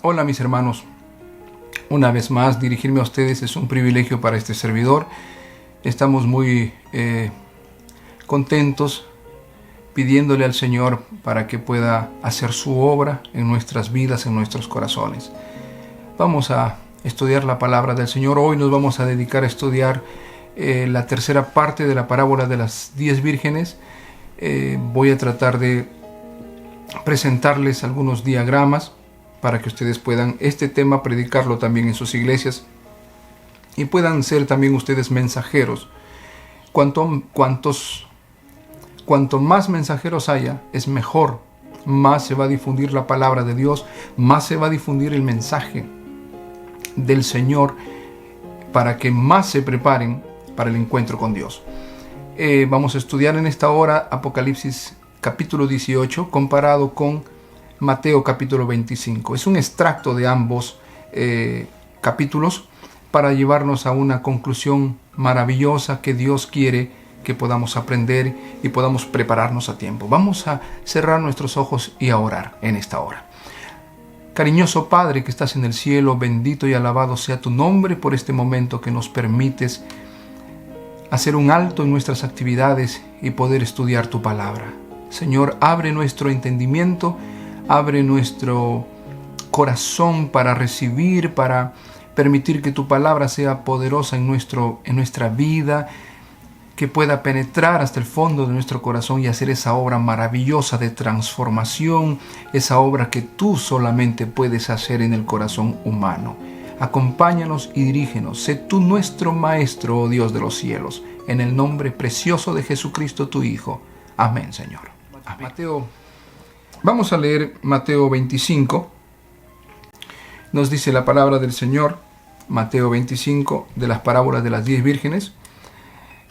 Hola mis hermanos, una vez más dirigirme a ustedes es un privilegio para este servidor. Estamos muy contentos pidiéndole al Señor para que pueda hacer su obra en nuestras vidas, en nuestros corazones. Vamos a estudiar la palabra del Señor. Hoy nos vamos a dedicar a estudiar la tercera parte de la parábola de las 10 vírgenes. Voy a tratar de presentarles algunos diagramas para que ustedes puedan este tema predicarlo también en sus iglesias y puedan ser también ustedes mensajeros. Cuanto más mensajeros haya, es mejor. Más se va a difundir la palabra de Dios, más se va a difundir el mensaje del Señor para que más se preparen para el encuentro con Dios. Vamos a estudiar en esta hora Apocalipsis capítulo 18 comparado con Mateo capítulo 25. Es un extracto de ambos capítulos para llevarnos a una conclusión maravillosa que Dios quiere que podamos aprender y podamos prepararnos a tiempo. Vamos a cerrar nuestros ojos y a orar en esta hora. Cariñoso Padre que estás en el cielo, bendito y alabado sea tu nombre por este momento que nos permites hacer un alto en nuestras actividades y poder estudiar tu palabra. Señor, abre nuestro entendimiento, abre nuestro corazón para recibir, para permitir que tu palabra sea poderosa en nuestra vida, que pueda penetrar hasta el fondo de nuestro corazón y hacer esa obra maravillosa de transformación, esa obra que tú solamente puedes hacer en el corazón humano. Acompáñanos y dirígenos. Sé tú nuestro Maestro, oh Dios de los cielos, en el nombre precioso de Jesucristo tu Hijo. Amén, Señor. Amén. Vamos a leer Mateo 25. Nos dice la palabra del Señor, Mateo 25, de las parábolas de las 10 vírgenes.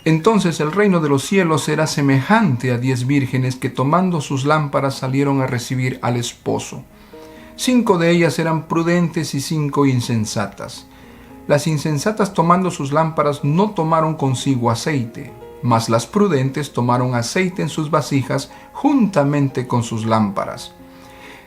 Entonces el reino de los cielos será semejante a 10 vírgenes que tomando sus lámparas salieron a recibir al esposo. 5 de ellas eran prudentes y 5 insensatas. Las insensatas tomando sus lámparas no tomaron consigo aceite, mas las prudentes tomaron aceite en sus vasijas juntamente con sus lámparas.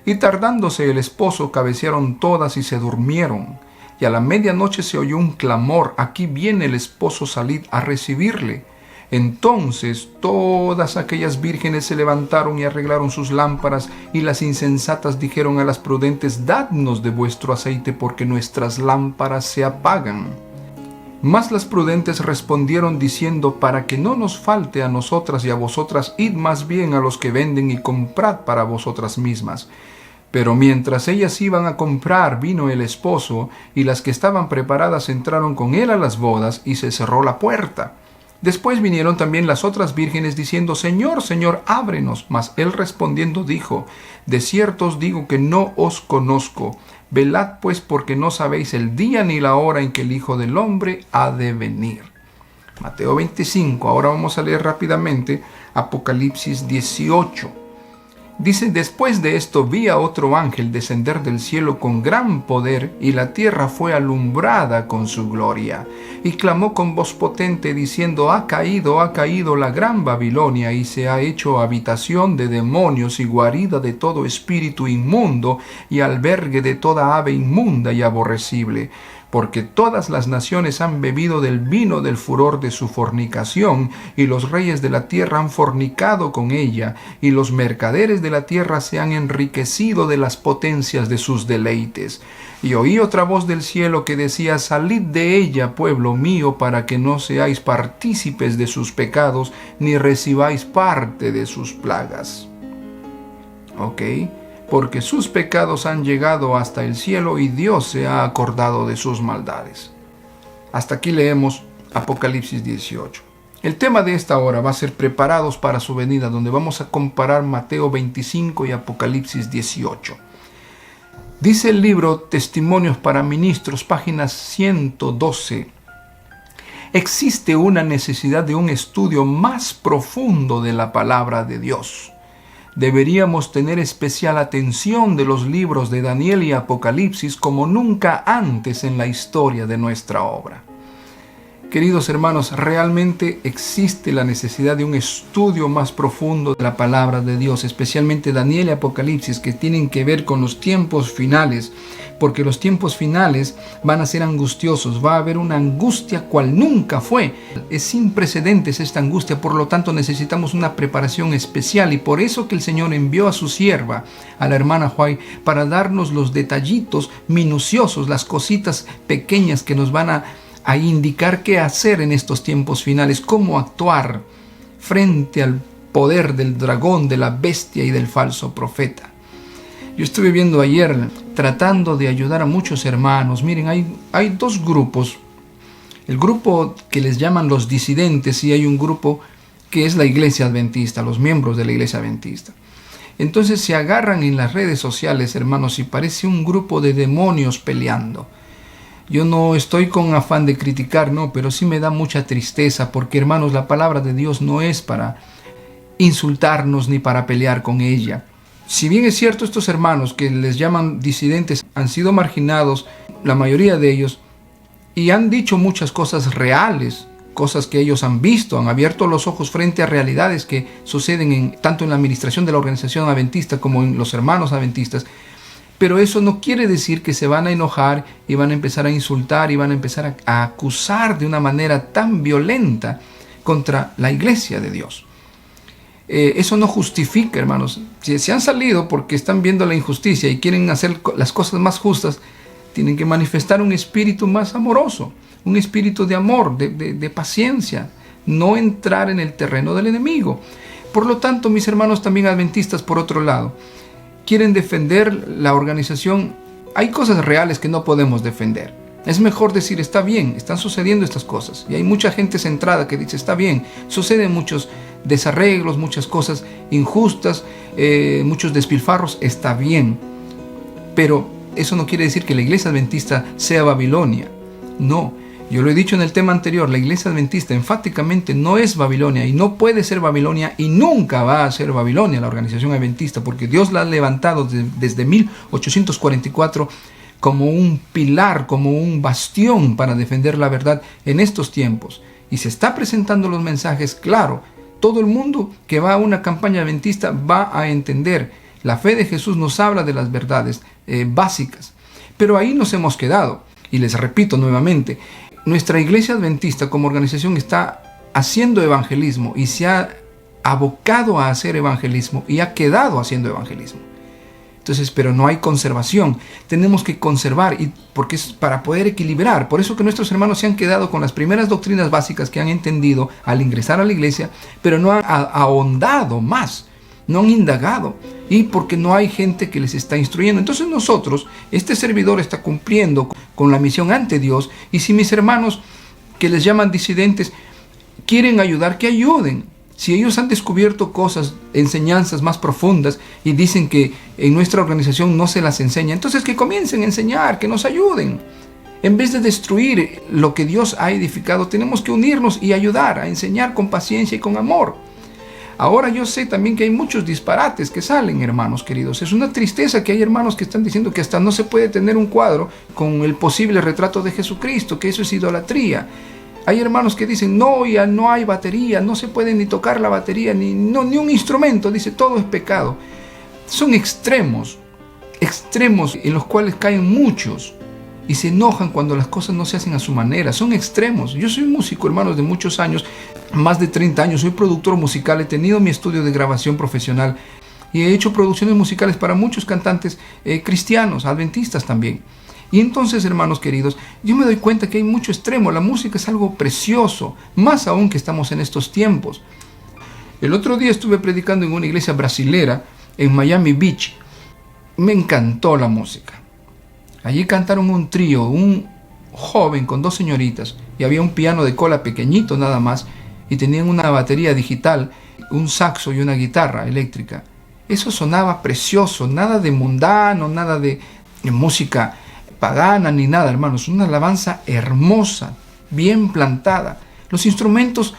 Y tardándose el esposo cabecearon todas y se durmieron. Y a la medianoche se oyó un clamor: aquí viene el esposo, salid a recibirle. Entonces todas aquellas vírgenes se levantaron y arreglaron sus lámparas, y las insensatas dijeron a las prudentes: dadnos de vuestro aceite, porque nuestras lámparas se apagan. Mas las prudentes respondieron diciendo: para que no nos falte a nosotras y a vosotras, id más bien a los que venden y comprad para vosotras mismas. Pero mientras ellas iban a comprar, vino el esposo, y las que estaban preparadas entraron con él a las bodas, y se cerró la puerta. Después vinieron también las otras vírgenes, diciendo: Señor, Señor, ábrenos. Mas él respondiendo dijo: de cierto os digo que no os conozco. Velad pues, porque no sabéis el día ni la hora en que el Hijo del Hombre ha de venir. Mateo 25. Ahora vamos a leer rápidamente Apocalipsis 18. Dice: después de esto vi a otro ángel descender del cielo con gran poder, y la tierra fue alumbrada con su gloria. Y clamó con voz potente, diciendo: ha caído la gran Babilonia, y se ha hecho habitación de demonios y guarida de todo espíritu inmundo, y albergue de toda ave inmunda y aborrecible. Porque todas las naciones han bebido del vino del furor de su fornicación, y los reyes de la tierra han fornicado con ella, y los mercaderes de la tierra se han enriquecido de las potencias de sus deleites. Y oí otra voz del cielo que decía: salid de ella, pueblo mío, para que no seáis partícipes de sus pecados, ni recibáis parte de sus plagas. Porque sus pecados han llegado hasta el cielo, y Dios se ha acordado de sus maldades. Hasta aquí leemos Apocalipsis 18. El tema de esta hora va a ser preparados para su venida, donde vamos a comparar Mateo 25 y Apocalipsis 18. Dice el libro Testimonios para Ministros, página 112. Existe una necesidad de un estudio más profundo de la palabra de Dios. Deberíamos tener especial atención de los libros de Daniel y Apocalipsis como nunca antes en la historia de nuestra obra. Queridos hermanos, realmente existe la necesidad de un estudio más profundo de la palabra de Dios, especialmente Daniel y Apocalipsis, que tienen que ver con los tiempos finales, porque los tiempos finales van a ser angustiosos, va a haber una angustia cual nunca fue. Es sin precedentes esta angustia, por lo tanto necesitamos una preparación especial, y por eso que el Señor envió a su sierva, a la hermana Huay, para darnos los detallitos minuciosos, las cositas pequeñas que nos van a indicar qué hacer en estos tiempos finales, cómo actuar frente al poder del dragón, de la bestia y del falso profeta. Yo estuve viendo ayer, tratando de ayudar a muchos hermanos. Miren, hay dos grupos. El grupo que les llaman los disidentes, y hay un grupo que es la iglesia adventista, los miembros de la iglesia adventista. Entonces se agarran en las redes sociales, hermanos, y parece un grupo de demonios peleando. Yo no estoy con afán de criticar, no, pero sí me da mucha tristeza, porque, hermanos, la palabra de Dios no es para insultarnos ni para pelear con ella. Si bien es cierto, estos hermanos que les llaman disidentes han sido marginados, la mayoría de ellos, y han dicho muchas cosas reales, cosas que ellos han visto, han abierto los ojos frente a realidades que suceden tanto en la administración de la organización adventista como en los hermanos adventistas. Pero eso no quiere decir que se van a enojar y van a empezar a insultar y van a empezar a acusar de una manera tan violenta contra la iglesia de Dios. Eso no justifica, hermanos. Si se han salido porque están viendo la injusticia y quieren hacer las cosas más justas, tienen que manifestar un espíritu más amoroso, un espíritu de amor, de paciencia, no entrar en el terreno del enemigo. Por lo tanto, mis hermanos también adventistas, por otro lado, quieren defender la organización. Hay cosas reales que no podemos defender. Es mejor decir, está bien, están sucediendo estas cosas. Y hay mucha gente centrada que dice, está bien, suceden muchos desarreglos, muchas cosas injustas, muchos despilfarros, está bien. Pero eso no quiere decir que la iglesia adventista sea Babilonia. No, yo lo he dicho en el tema anterior, la iglesia adventista enfáticamente no es Babilonia y no puede ser Babilonia y nunca va a ser Babilonia la organización adventista, porque Dios la ha levantado desde 1844 como un pilar, como un bastión para defender la verdad en estos tiempos. Y se está presentando los mensajes, claro. Todo el mundo que va a una campaña adventista va a entender. La fe de Jesús nos habla de las verdades básicas. Pero ahí nos hemos quedado. Y les repito nuevamente, nuestra iglesia adventista como organización está haciendo evangelismo y se ha abocado a hacer evangelismo y ha quedado haciendo evangelismo. Entonces, pero no hay conservación. Tenemos que conservar, y porque es para poder equilibrar. Por eso que nuestros hermanos se han quedado con las primeras doctrinas básicas que han entendido al ingresar a la iglesia, pero no han ahondado más, no han indagado, y porque no hay gente que les está instruyendo. Entonces nosotros, este servidor está cumpliendo con la misión ante Dios, y si mis hermanos que les llaman disidentes quieren ayudar, que ayuden. Si ellos han descubierto cosas, enseñanzas más profundas y dicen que en nuestra organización no se las enseña, entonces que comiencen a enseñar, que nos ayuden. En vez de destruir lo que Dios ha edificado, tenemos que unirnos y ayudar a enseñar con paciencia y con amor. Ahora yo sé también que hay muchos disparates que salen, hermanos queridos. Es una tristeza que hay hermanos que están diciendo que hasta no se puede tener un cuadro con el posible retrato de Jesucristo, que eso es idolatría. Hay hermanos que dicen, no, ya no hay batería, no se puede ni tocar la batería, ni un instrumento, dice, todo es pecado. Son extremos en los cuales caen muchos y se enojan cuando las cosas no se hacen a su manera. Son extremos. Yo soy músico, hermanos, de muchos años, más de 30 años, soy productor musical, he tenido mi estudio de grabación profesional y he hecho producciones musicales para muchos cantantes cristianos, adventistas también. Y entonces, hermanos queridos, yo me doy cuenta que hay mucho extremo. La música es algo precioso, más aún que estamos en estos tiempos. El otro día estuve predicando en una iglesia brasilera en Miami Beach. Me encantó la música. Allí cantaron un trío, un joven con dos señoritas, y había un piano de cola pequeñito nada más, y tenían una batería digital, un saxo y una guitarra eléctrica. Eso sonaba precioso, nada de mundano, nada de música pagana ni nada, hermanos. Una alabanza hermosa, bien plantada. Los instrumentos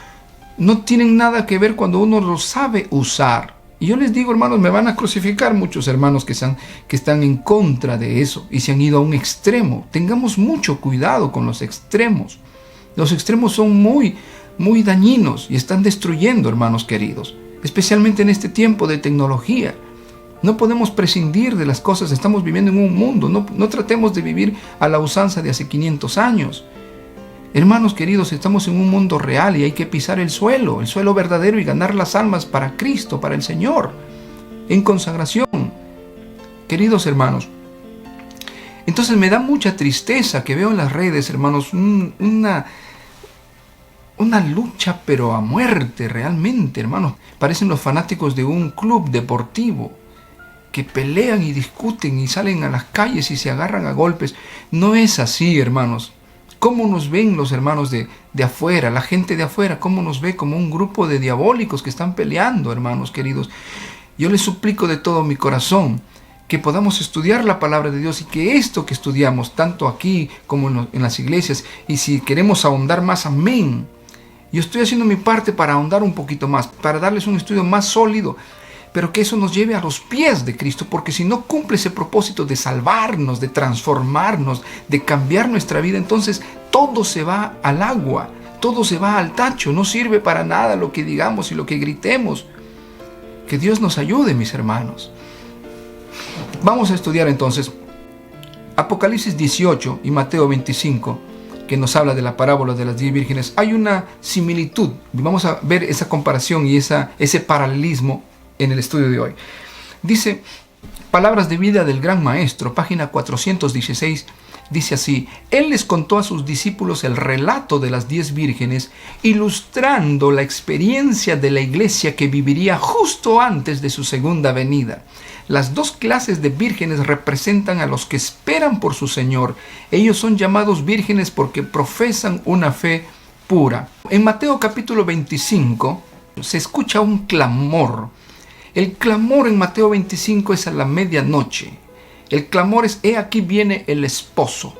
no tienen nada que ver cuando uno los sabe usar. Y yo les digo, hermanos, me van a crucificar muchos hermanos que están en contra de eso y se han ido a un extremo. Tengamos mucho cuidado con los extremos. Los extremos son muy, muy dañinos y están destruyendo, hermanos queridos, especialmente en este tiempo de tecnología. No podemos prescindir de las cosas. Estamos viviendo en un mundo. No tratemos de vivir a la usanza de hace 500 años. Hermanos queridos, estamos en un mundo real y hay que pisar el suelo verdadero, y ganar las almas para Cristo, para el Señor, en consagración. Queridos hermanos, entonces me da mucha tristeza que veo en las redes, hermanos, una lucha pero a muerte realmente, hermanos. Parecen los fanáticos de un club deportivo que pelean y discuten y salen a las calles y se agarran a golpes. No es así, hermanos. ¿Cómo nos ven los hermanos de afuera, la gente de afuera? ¿Cómo nos ve? Como un grupo de diabólicos que están peleando, hermanos queridos. Yo les suplico de todo mi corazón que podamos estudiar la palabra de Dios, y que esto que estudiamos, tanto aquí como en las iglesias, y si queremos ahondar más, amén. Yo estoy haciendo mi parte para ahondar un poquito más, para darles un estudio más sólido, pero que eso nos lleve a los pies de Cristo, porque si no cumple ese propósito de salvarnos, de transformarnos, de cambiar nuestra vida, entonces todo se va al agua, todo se va al tacho, no sirve para nada lo que digamos y lo que gritemos. Que Dios nos ayude, mis hermanos. Vamos a estudiar entonces Apocalipsis 18 y Mateo 25, que nos habla de la parábola de las 10 vírgenes. Hay una similitud. Vamos a ver esa comparación y ese paralelismo en el estudio de hoy. Dice, Palabras de vida del Gran Maestro, página 416, dice así: Él les contó a sus discípulos el relato de las 10 vírgenes, ilustrando la experiencia de la iglesia que viviría justo antes de su segunda venida. Las dos clases de vírgenes representan a los que esperan por su Señor. Ellos son llamados vírgenes porque profesan una fe pura. En Mateo capítulo 25 se escucha un clamor. El clamor en Mateo 25 es a la medianoche. El clamor es: he aquí viene el esposo.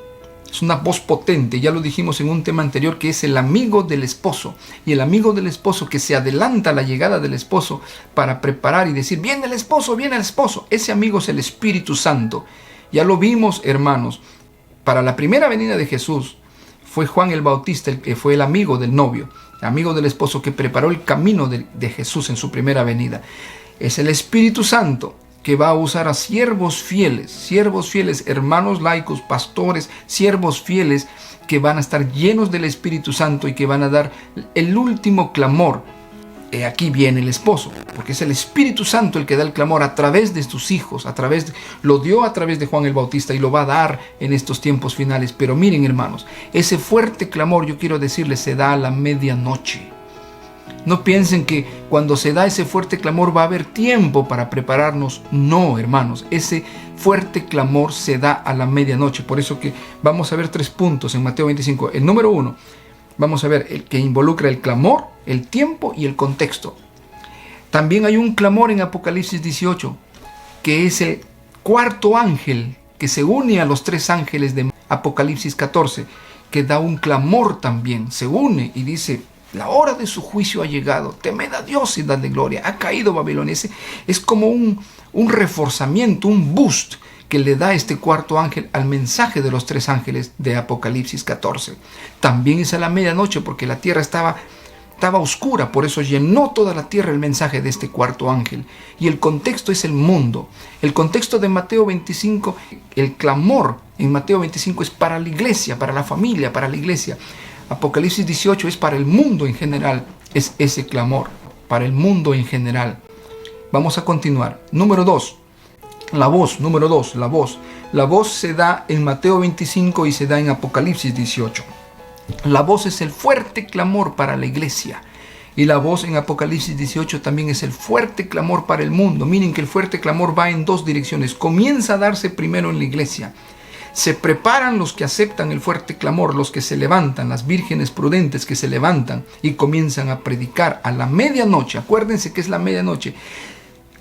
Es una voz potente, ya lo dijimos en un tema anterior, que es el amigo del esposo. Y el amigo del esposo que se adelanta a la llegada del esposo para preparar y decir: viene el esposo, viene el esposo. Ese amigo es el Espíritu Santo. Ya lo vimos, hermanos. Para la primera venida de Jesús fue Juan el Bautista, el que fue el amigo del novio, amigo del esposo, que preparó el camino de Jesús en su primera venida. Es el Espíritu Santo que va a usar a siervos fieles, hermanos laicos, pastores, siervos fieles que van a estar llenos del Espíritu Santo y que van a dar el último clamor. Aquí viene el esposo, porque es el Espíritu Santo el que da el clamor a través de sus hijos, lo dio a través de Juan el Bautista y lo va a dar en estos tiempos finales. Pero miren, hermanos, ese fuerte clamor, yo quiero decirles, se da a la medianoche. No piensen que cuando se da ese fuerte clamor va a haber tiempo para prepararnos. No, hermanos, ese fuerte clamor se da a la medianoche. Por eso que vamos a ver 3 puntos en Mateo 25. El número 1, vamos a ver el que involucra el clamor, el tiempo y el contexto. También hay un clamor en Apocalipsis 18, que es el cuarto ángel que se une a los 3 ángeles de Apocalipsis 14, que da un clamor también. Se une y dice: la hora de su juicio ha llegado, temed a Dios y dadle gloria, ha caído Babilonia. Es como un reforzamiento, un boost que le da este cuarto ángel al mensaje de los 3 ángeles de Apocalipsis 14. También es a la medianoche, porque la tierra estaba oscura, por eso llenó toda la tierra el mensaje de este cuarto ángel. Y el contexto es el mundo. El contexto de Mateo 25, el clamor en Mateo 25 es para la iglesia, para la familia, para la iglesia. Apocalipsis 18 es para el mundo en general, es ese clamor, para el mundo en general. Vamos a continuar. Número 2, la voz. Número 2, la voz. La voz se da en Mateo 25 y se da en Apocalipsis 18. La voz es el fuerte clamor para la iglesia. Y la voz en Apocalipsis 18 también es el fuerte clamor para el mundo. Miren que el fuerte clamor va en 2 direcciones. Comienza a darse primero en la iglesia. Se preparan los que aceptan el fuerte clamor, los que se levantan, las vírgenes prudentes que se levantan y comienzan a predicar a la medianoche. Acuérdense que es la medianoche.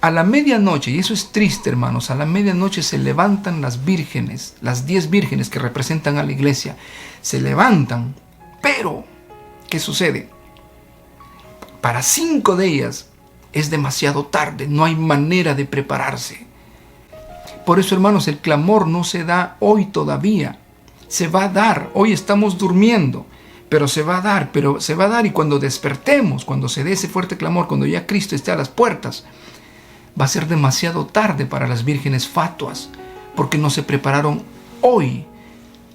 A la medianoche, y eso es triste, hermanos, a la medianoche se levantan las vírgenes, las 10 vírgenes que representan a la iglesia. Se levantan, pero ¿qué sucede? Para 5 de ellas es demasiado tarde, no hay manera de prepararse. Por eso, hermanos, el clamor no se da hoy todavía. Se va a dar. Hoy estamos durmiendo, pero se va a dar y cuando despertemos, cuando se dé ese fuerte clamor, cuando ya Cristo esté a las puertas, va a ser demasiado tarde para las vírgenes fatuas, porque no se prepararon hoy,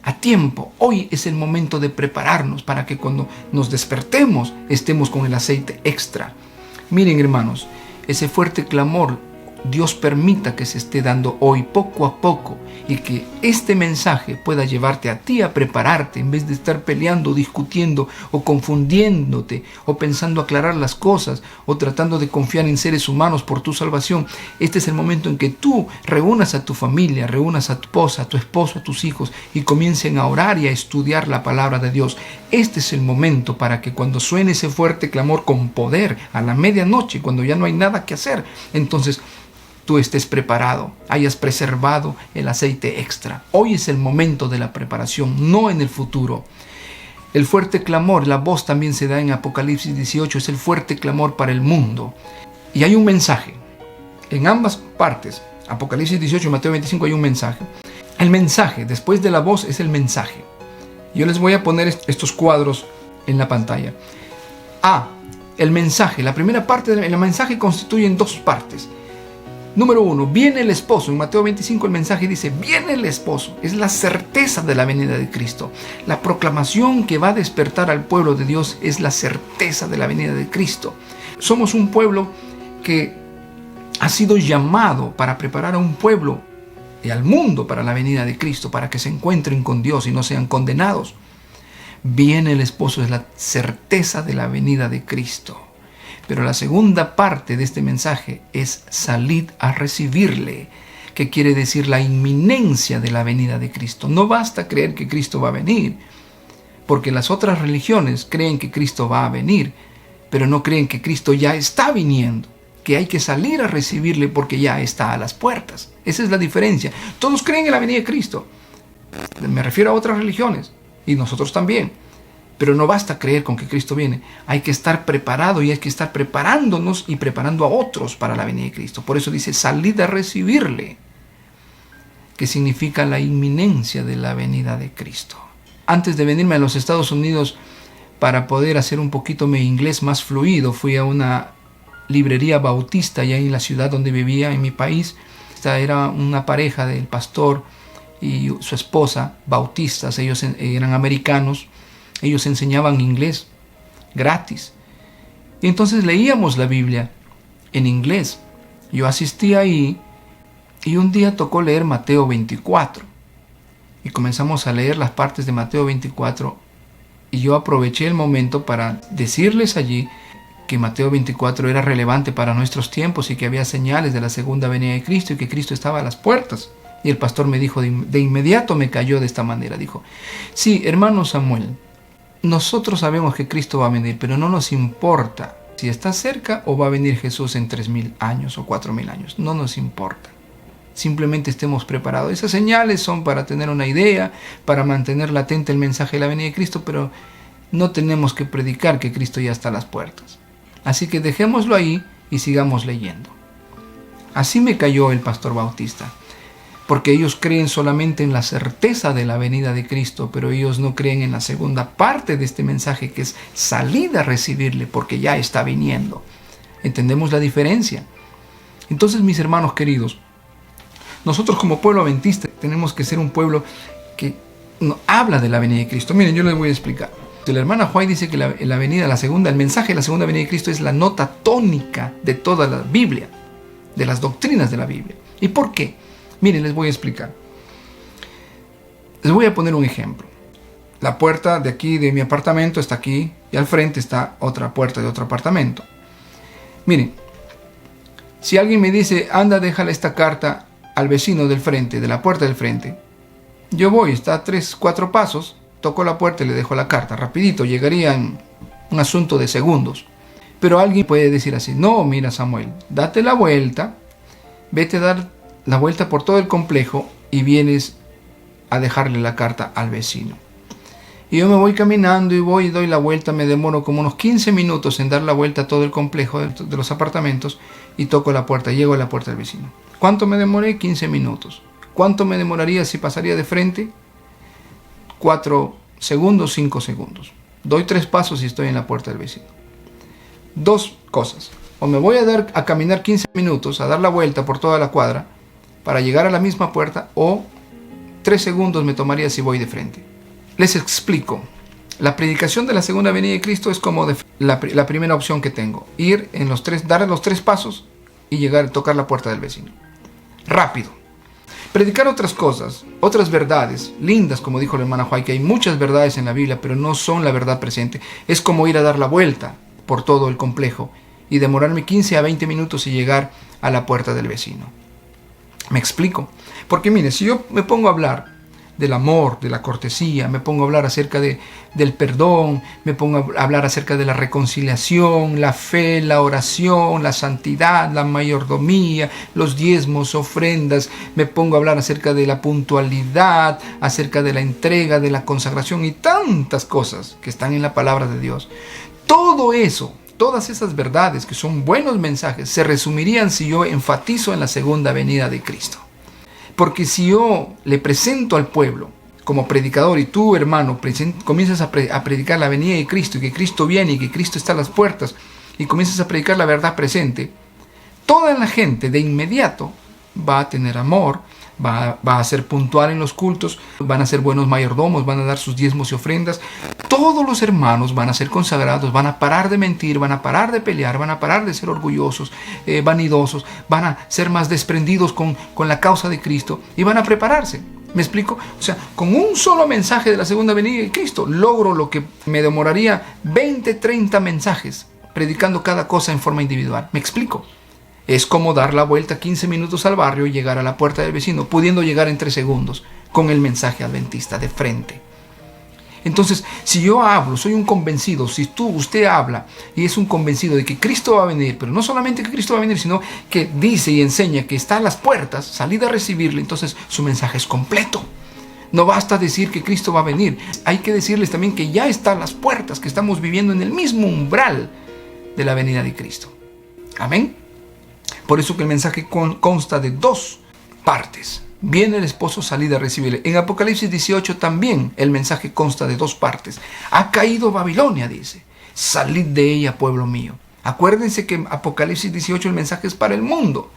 a tiempo. Hoy es el momento de prepararnos para que cuando nos despertemos estemos con el aceite extra. Miren, hermanos, ese fuerte clamor Dios permita que se esté dando hoy poco a poco, y que este mensaje pueda llevarte a ti a prepararte en vez de estar peleando, discutiendo o confundiéndote o pensando aclarar las cosas o tratando de confiar en seres humanos por tu salvación. Este es el momento en que tú reúnas a tu familia, reúnas a tu esposa, a tu esposo, a tus hijos y comiencen a orar y a estudiar la palabra de Dios. Este es el momento para que cuando suene ese fuerte clamor con poder a la medianoche, cuando ya no hay nada que hacer, entonces tú estés preparado, hayas preservado el aceite extra. Hoy es el momento de la preparación, no en el futuro. El fuerte clamor, la voz también se da en Apocalipsis 18, es el fuerte clamor para el mundo. Y hay un mensaje en ambas partes, Apocalipsis 18 y Mateo 25 hay un mensaje. El mensaje, después de la voz, es el mensaje. Yo les voy a poner estos cuadros en la pantalla. El mensaje, la primera parte del mensaje constituye en dos partes. Número 1, viene el esposo. En Mateo 25 el mensaje dice, viene el esposo. Es la certeza de la venida de Cristo. La proclamación que va a despertar al pueblo de Dios es la certeza de la venida de Cristo. Somos un pueblo que ha sido llamado para preparar a un pueblo y al mundo para la venida de Cristo, para que se encuentren con Dios y no sean condenados. Viene el esposo, es la certeza de la venida de Cristo. Pero la segunda parte de este mensaje es salid a recibirle, que quiere decir la inminencia de la venida de Cristo. No basta creer que Cristo va a venir, porque las otras religiones creen que Cristo va a venir, pero no creen que Cristo ya está viniendo, que hay que salir a recibirle porque ya está a las puertas. Esa es la diferencia. Todos creen en la venida de Cristo. Me refiero a otras religiones, y nosotros también. Pero no basta creer con que Cristo viene. Hay que estar preparado y hay que estar preparándonos y preparando a otros para la venida de Cristo. Por eso dice, salid a recibirle, que significa la inminencia de la venida de Cristo. Antes de venirme a los Estados Unidos para poder hacer un poquito mi inglés más fluido, fui a una librería bautista allá en la ciudad donde vivía, en mi país. Esta era una pareja del pastor y su esposa, bautistas. Ellos eran americanos. Ellos enseñaban inglés gratis. Y entonces leíamos la Biblia en inglés. Yo asistí ahí y un día tocó leer Mateo 24. Y comenzamos a leer las partes de Mateo 24. Y yo aproveché el momento para decirles allí que Mateo 24 era relevante para nuestros tiempos y que había señales de la segunda venida de Cristo y que Cristo estaba a las puertas. Y el pastor me dijo, de inmediato me cayó de esta manera. Dijo, sí, hermano Samuel, nosotros sabemos que Cristo va a venir, pero no nos importa si está cerca o va a venir Jesús en 3,000 años o 4,000 años. No nos importa. Simplemente estemos preparados. Esas señales son para tener una idea, para mantener latente el mensaje de la venida de Cristo, pero no tenemos que predicar que Cristo ya está a las puertas. Así que dejémoslo ahí y sigamos leyendo. Así me cayó el pastor bautista. Porque ellos creen solamente en la certeza de la venida de Cristo, pero ellos no creen en la segunda parte de este mensaje, que es salir a recibirle, porque ya está viniendo. ¿Entendemos la diferencia? Entonces, mis hermanos queridos, nosotros como pueblo adventista tenemos que ser un pueblo que habla de la venida de Cristo. Miren, yo les voy a explicar. La hermana White dice que el mensaje de la segunda venida de Cristo es la nota tónica de toda la Biblia, de las doctrinas de la Biblia. ¿Y por qué? Miren, les voy a explicar. Les voy a poner un ejemplo. La puerta de aquí, de mi apartamento, está aquí y al frente está otra puerta de otro apartamento. Miren, si alguien me dice, anda, déjale esta carta al vecino del frente, de la puerta del frente. Yo voy, está a 3-4 pasos, toco la puerta y le dejo la carta. Rapidito, llegaría en un asunto de segundos. Pero alguien puede decir así, no, mira Samuel, date la vuelta, vete a dar la vuelta por todo el complejo y vienes a dejarle la carta al vecino. Y yo me voy caminando y voy y doy la vuelta, me demoro como unos 15 minutos en dar la vuelta a todo el complejo de los apartamentos y toco la puerta, llego a la puerta del vecino. ¿Cuánto me demoré? 15 minutos. ¿Cuánto me demoraría si pasaría de frente? 4 segundos, 5 segundos. Doy 3 pasos y estoy en la puerta del vecino. 2 cosas. O me voy a caminar 15 minutos, a dar la vuelta por toda la cuadra para llegar a la misma puerta, o 3 segundos me tomaría si voy de frente. Les explico. La predicación de la segunda venida de Cristo es como la primera opción que tengo. Ir dar los 3 pasos y llegar a tocar la puerta del vecino. Rápido. Predicar otras cosas, otras verdades, lindas, como dijo la hermana Juay, que hay muchas verdades en la Biblia, pero no son la verdad presente. Es como ir a dar la vuelta por todo el complejo y demorarme 15 a 20 minutos y llegar a la puerta del vecino. ¿Me explico? Porque mire, si yo me pongo a hablar del amor, de la cortesía, me pongo a hablar acerca del perdón, me pongo a hablar acerca de la reconciliación, la fe, la oración, la santidad, la mayordomía, los diezmos, ofrendas, me pongo a hablar acerca de la puntualidad, acerca de la entrega, de la consagración y tantas cosas que están en la palabra de Dios. Todo eso, todas esas verdades que son buenos mensajes, se resumirían si yo enfatizo en la segunda venida de Cristo. Porque si yo le presento al pueblo como predicador y tú, hermano, comienzas a predicar la venida de Cristo y que Cristo viene y que Cristo está a las puertas y comienzas a predicar la verdad presente, toda la gente de inmediato va a tener amor, va a ser puntual en los cultos, van a ser buenos mayordomos, van a dar sus diezmos y ofrendas. Todos los hermanos van a ser consagrados, van a parar de mentir, van a parar de pelear, van a parar de ser orgullosos, vanidosos, van a ser más desprendidos con la causa de Cristo y van a prepararse. ¿Me explico? O sea, con un solo mensaje de la segunda venida de Cristo logro lo que me demoraría 20, 30 mensajes predicando cada cosa en forma individual. ¿Me explico? Es como dar la vuelta 15 minutos al barrio y llegar a la puerta del vecino, pudiendo llegar en 3 segundos con el mensaje adventista de frente. Entonces, si yo hablo, soy un convencido, si usted habla y es un convencido de que Cristo va a venir, pero no solamente que Cristo va a venir, sino que dice y enseña que está a las puertas, salid a recibirle, entonces su mensaje es completo. No basta decir que Cristo va a venir, hay que decirles también que ya está a las puertas, que estamos viviendo en el mismo umbral de la venida de Cristo. Amén. Por eso que el mensaje consta de 2 partes. Viene el esposo, salid a recibirle. En Apocalipsis 18 también el mensaje consta de 2 partes. Ha caído Babilonia, dice. Salid de ella, pueblo mío. Acuérdense que en Apocalipsis 18 el mensaje es para el mundo.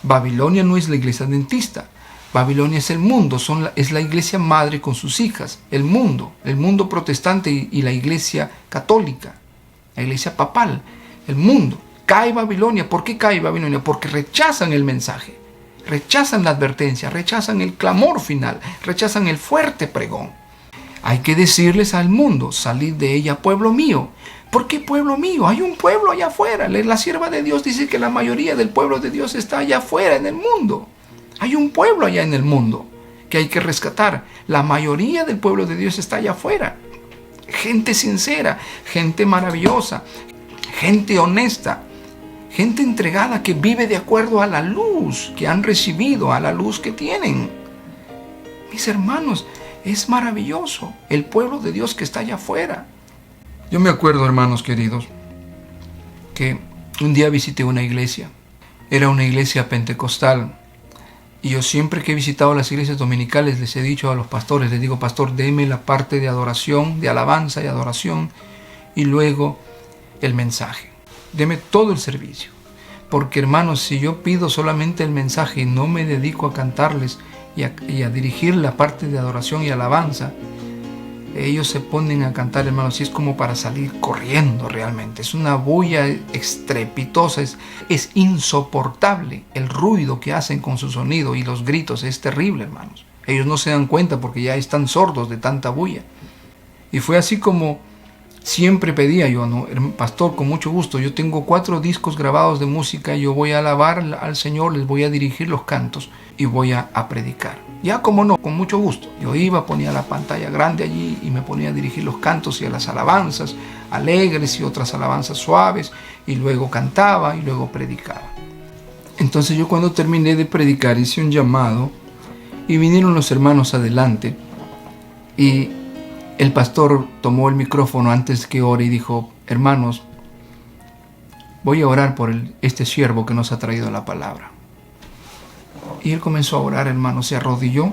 Babilonia no es la iglesia adventista. Babilonia es el mundo, es la iglesia madre con sus hijas. El mundo protestante y la iglesia católica, la iglesia papal, el mundo. Cae Babilonia. ¿Por qué cae Babilonia? Porque rechazan el mensaje, rechazan la advertencia, rechazan el clamor final, rechazan el fuerte pregón. Hay que decirles al mundo, salid de ella, pueblo mío. ¿Por qué pueblo mío? Hay un pueblo allá afuera. La sierva de Dios dice que la mayoría del pueblo de Dios está allá afuera en el mundo. Hay un pueblo allá en el mundo que hay que rescatar. La mayoría del pueblo de Dios está allá afuera. Gente sincera, gente maravillosa, gente honesta, gente entregada que vive de acuerdo a la luz que han recibido, a la luz que tienen. Mis hermanos, es maravilloso el pueblo de Dios que está allá afuera. Yo me acuerdo, hermanos queridos, que un día visité una iglesia. Era una iglesia pentecostal. Y yo siempre que he visitado las iglesias dominicales les he dicho a los pastores, les digo, pastor, deme la parte de adoración, de alabanza y adoración, y luego el mensaje. Deme todo el servicio. Porque, hermanos, si yo pido solamente el mensaje y no me dedico a cantarles y a dirigir la parte de adoración y alabanza, ellos se ponen a cantar, hermanos, y es como para salir corriendo realmente. Es una bulla estrepitosa, es insoportable el ruido que hacen con su sonido y los gritos. Es terrible, hermanos. Ellos no se dan cuenta porque ya están sordos de tanta bulla. Y fue así como siempre pedía yo, ¿no? Pastor, con mucho gusto, yo tengo 4 discos grabados de música, yo voy a alabar al Señor, les voy a dirigir los cantos y voy a predicar. Ya como no, con mucho gusto. Yo iba, ponía la pantalla grande allí y me ponía a dirigir los cantos y a las alabanzas alegres y otras alabanzas suaves, y luego cantaba y luego predicaba. Entonces yo cuando terminé de predicar hice un llamado y vinieron los hermanos adelante y el pastor tomó el micrófono antes que ore y dijo, hermanos, voy a orar por este siervo que nos ha traído la palabra. Y él comenzó a orar, hermano, se arrodilló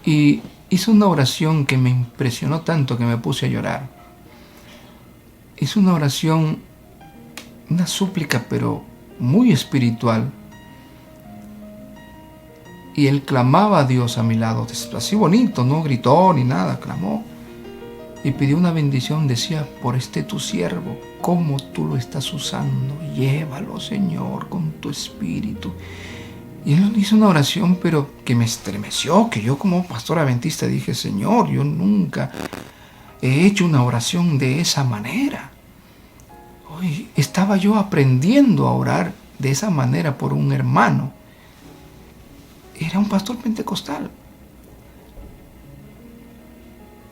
y hizo una oración que me impresionó tanto que me puse a llorar. Hizo una oración una súplica, pero muy espiritual. Y él clamaba a Dios a mi lado, así bonito, no gritó ni nada, clamó. Y pidió una bendición, decía, por tu siervo, cómo tú lo estás usando, llévalo, Señor, con tu espíritu. Y él hizo una oración, pero que me estremeció, que yo como pastor adventista dije, Señor, yo nunca he hecho una oración de esa manera. Hoy estaba yo aprendiendo a orar de esa manera por un hermano. Era un pastor pentecostal.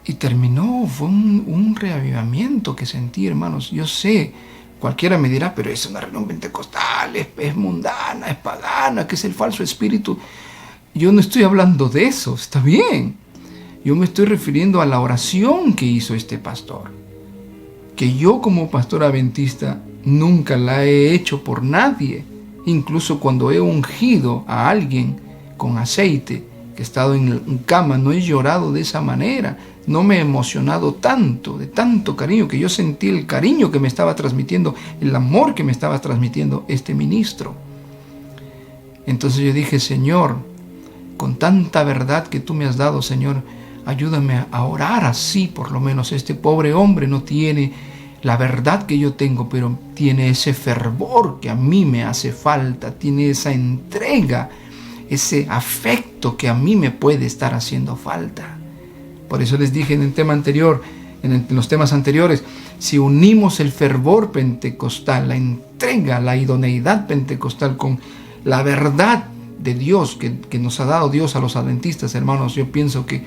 Y terminó, fue un reavivamiento que sentí, hermanos. Yo sé, cualquiera me dirá, pero es una reunión pentecostal, es mundana, es pagana, que es el falso espíritu. Yo no estoy hablando de eso, está bien. Yo me estoy refiriendo a la oración que hizo este pastor. Que yo como pastor adventista nunca la he hecho por nadie. Incluso cuando he ungido a alguien con aceite, que he estado en cama, no he llorado de esa manera. No me he emocionado tanto, de tanto cariño, que yo sentí el cariño que me estaba transmitiendo, el amor que me estaba transmitiendo este ministro. Entonces yo dije, Señor, con tanta verdad que tú me has dado, Señor, ayúdame a orar así, por lo menos. Este pobre hombre no tiene la verdad que yo tengo, pero tiene ese fervor que a mí me hace falta, tiene esa entrega, ese afecto que a mí me puede estar haciendo falta. Por eso les dije en el tema anterior, en los temas anteriores, si unimos el fervor pentecostal, la entrega, la idoneidad pentecostal con la verdad de Dios que nos ha dado Dios a los adventistas, hermanos, yo pienso que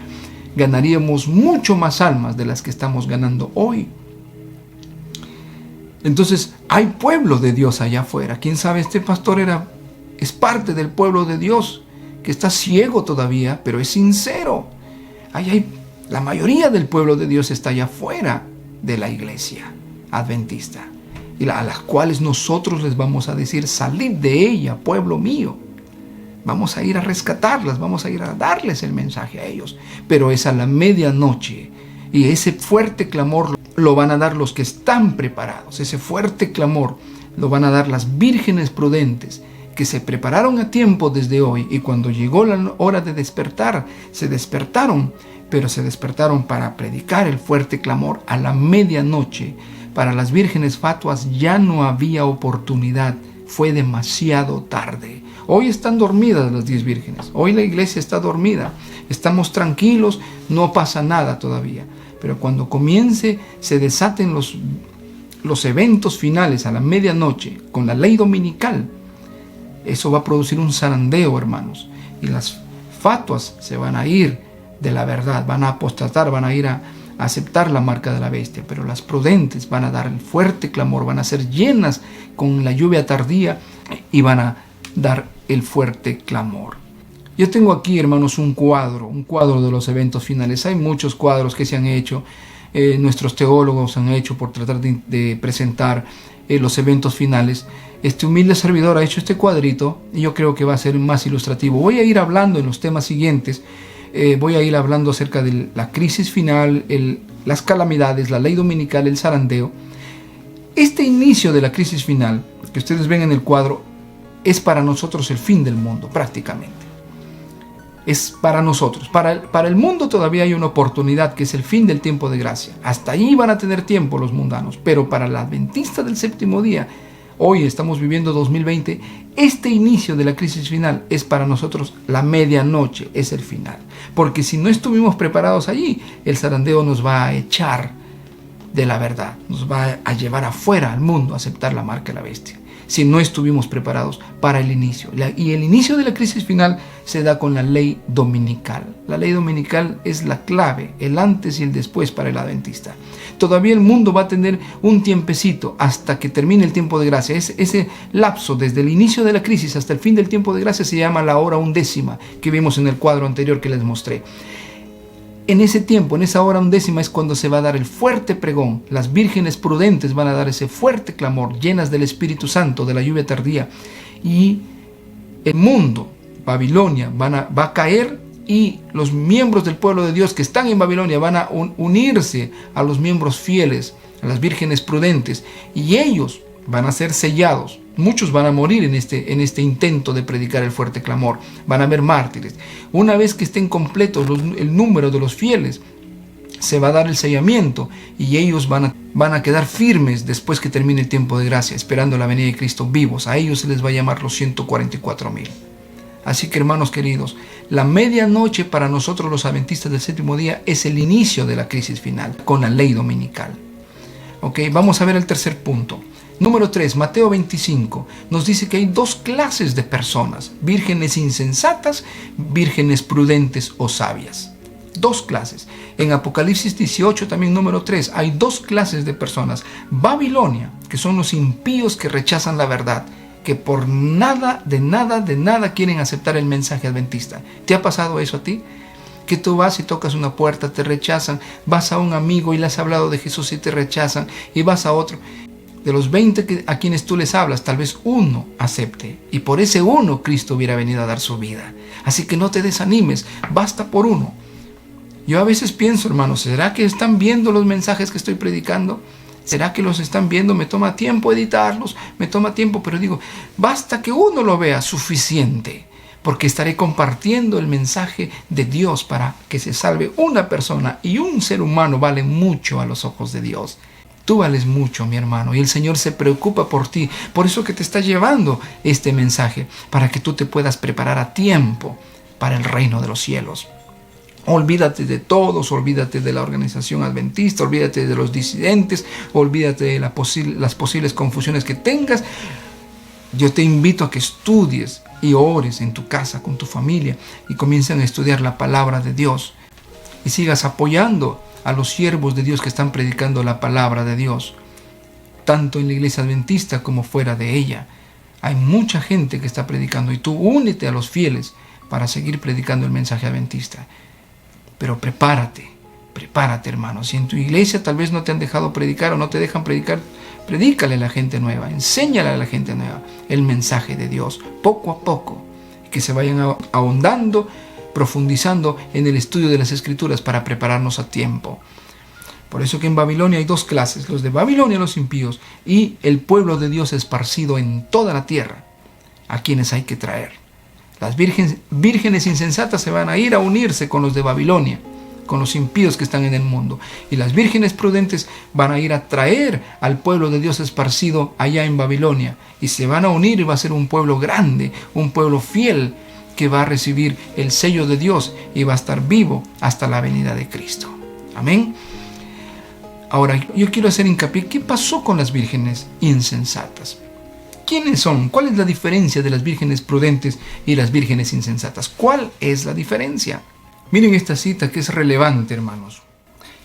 ganaríamos mucho más almas de las que estamos ganando hoy. Entonces, hay pueblo de Dios allá afuera. ¿Quién sabe? Este pastor es parte del pueblo de Dios, que está ciego todavía, pero es sincero. La mayoría del pueblo de Dios está allá afuera de la iglesia adventista, y a las cuales nosotros les vamos a decir, salid de ella, pueblo mío. Vamos a ir a rescatarlas, vamos a ir a darles el mensaje a ellos. Pero es a la medianoche, y ese fuerte clamor lo van a dar los que están preparados. Ese fuerte clamor lo van a dar las vírgenes prudentes, que se prepararon a tiempo desde hoy, y cuando llegó la hora de despertar, se despertaron, pero se despertaron para predicar el fuerte clamor a la medianoche. Para las vírgenes fatuas ya no había oportunidad, fue demasiado tarde. Hoy están dormidas las 10 vírgenes, hoy la iglesia está dormida, estamos tranquilos, no pasa nada todavía. Pero cuando se desaten los eventos finales a la medianoche, con la ley dominical, eso va a producir un zarandeo, hermanos, y las fatuas se van a ir de la verdad, van a apostatar, van a ir a aceptar la marca de la bestia, pero las prudentes van a dar el fuerte clamor, van a ser llenas con la lluvia tardía y van a dar el fuerte clamor. Yo tengo aquí, hermanos, un cuadro de los eventos finales. Hay muchos cuadros que se han hecho, nuestros teólogos han hecho por tratar de presentar los eventos finales. Este humilde servidor ha hecho este cuadrito y yo creo que va a ser más ilustrativo. Voy a ir hablando en los temas siguientes, voy a ir hablando acerca de la crisis final, las calamidades, la ley dominical, el zarandeo. Este inicio de la crisis final, que ustedes ven en el cuadro, es para nosotros el fin del mundo, prácticamente. Es para nosotros. Para el mundo todavía hay una oportunidad, que es el fin del tiempo de gracia. Hasta allí van a tener tiempo los mundanos, pero para la adventista del séptimo día, hoy estamos viviendo 2020, este inicio de la crisis final es para nosotros la medianoche, es el final. Porque si no estuvimos preparados allí, el zarandeo nos va a echar de la verdad, nos va a llevar afuera al mundo a aceptar la marca de la bestia, si no estuvimos preparados para el inicio. Y el inicio de la crisis final se da con la ley dominical. La ley dominical es la clave, el antes y el después para el adventista. Todavía el mundo va a tener un tiempecito hasta que termine el tiempo de gracia. Ese lapso desde el inicio de la crisis hasta el fin del tiempo de gracia se llama la hora undécima, que vimos en el cuadro anterior que les mostré. En ese tiempo, en esa hora undécima, es cuando se va a dar el fuerte pregón. Las vírgenes prudentes van a dar ese fuerte clamor, llenas del Espíritu Santo, de la lluvia tardía. Y el mundo, Babilonia, va a caer, y los miembros del pueblo de Dios que están en Babilonia van a unirse a los miembros fieles, a las vírgenes prudentes. Y ellos, van a ser sellados. Muchos van a morir en este intento de predicar el fuerte clamor. Van a haber mártires. Una vez que estén completos el número de los fieles, se va a dar el sellamiento y ellos van a quedar firmes después que termine el tiempo de gracia, esperando la venida de Cristo vivos. A ellos se les va a llamar los 144,000. Así que, hermanos queridos, la medianoche para nosotros los adventistas del séptimo día es el inicio de la crisis final con la ley dominical. Ok, vamos a ver el tercer punto. Número 3, Mateo 25, nos dice que hay dos clases de personas: vírgenes insensatas, vírgenes prudentes o sabias. Dos clases. En Apocalipsis 18, también número 3, hay dos clases de personas. Babilonia, que son los impíos que rechazan la verdad, que por nada quieren aceptar el mensaje adventista. ¿Te ha pasado eso a ti? Que tú vas y tocas una puerta, te rechazan, vas a un amigo y le has hablado de Jesús y te rechazan, y vas a otro. De los 20 a quienes tú les hablas, tal vez uno acepte, y por ese uno Cristo hubiera venido a dar su vida. Así que no te desanimes, basta por uno. Yo a veces pienso, hermanos, ¿será que están viendo los mensajes que estoy predicando? ¿Será que los están viendo? Me toma tiempo editarlos, me toma tiempo, pero digo, basta que uno lo vea, suficiente, porque estaré compartiendo el mensaje de Dios para que se salve una persona, y un ser humano vale mucho a los ojos de Dios. Tú vales mucho, mi hermano, y el Señor se preocupa por ti. Por eso que te está llevando este mensaje, para que tú te puedas preparar a tiempo para el reino de los cielos. Olvídate de todos, olvídate de la organización adventista, olvídate de los disidentes, olvídate de las posibles confusiones que tengas. Yo te invito a que estudies y ores en tu casa, con tu familia, y comiencen a estudiar la palabra de Dios. Y sigas apoyando a los siervos de Dios que están predicando la palabra de Dios, tanto en la iglesia adventista como fuera de ella. Hay mucha gente que está predicando, y tú únete a los fieles para seguir predicando el mensaje adventista. Pero prepárate, hermano. Si en tu iglesia tal vez no te han dejado predicar o no te dejan predicar, predícale a la gente nueva, enséñale a la gente nueva el mensaje de Dios, poco a poco, que se vayan ahondando, profundizando en el estudio de las Escrituras para prepararnos a tiempo. Por eso que en Babilonia hay dos clases: los de Babilonia, los impíos, y el pueblo de Dios esparcido en toda la tierra, a quienes hay que traer. Las vírgenes insensatas se van a ir a unirse con los de Babilonia, con los impíos que están en el mundo. Y las vírgenes prudentes van a ir a traer al pueblo de Dios esparcido allá en Babilonia. Y se van a unir, y va a ser un pueblo grande, un pueblo fiel, que va a recibir el sello de Dios y va a estar vivo hasta la venida de Cristo. Amén. Ahora, yo quiero hacer hincapié: ¿qué pasó con las vírgenes insensatas? ¿Quiénes son? ¿Cuál es la diferencia de las vírgenes prudentes y las vírgenes insensatas? ¿Cuál es la diferencia? Miren esta cita que es relevante, hermanos.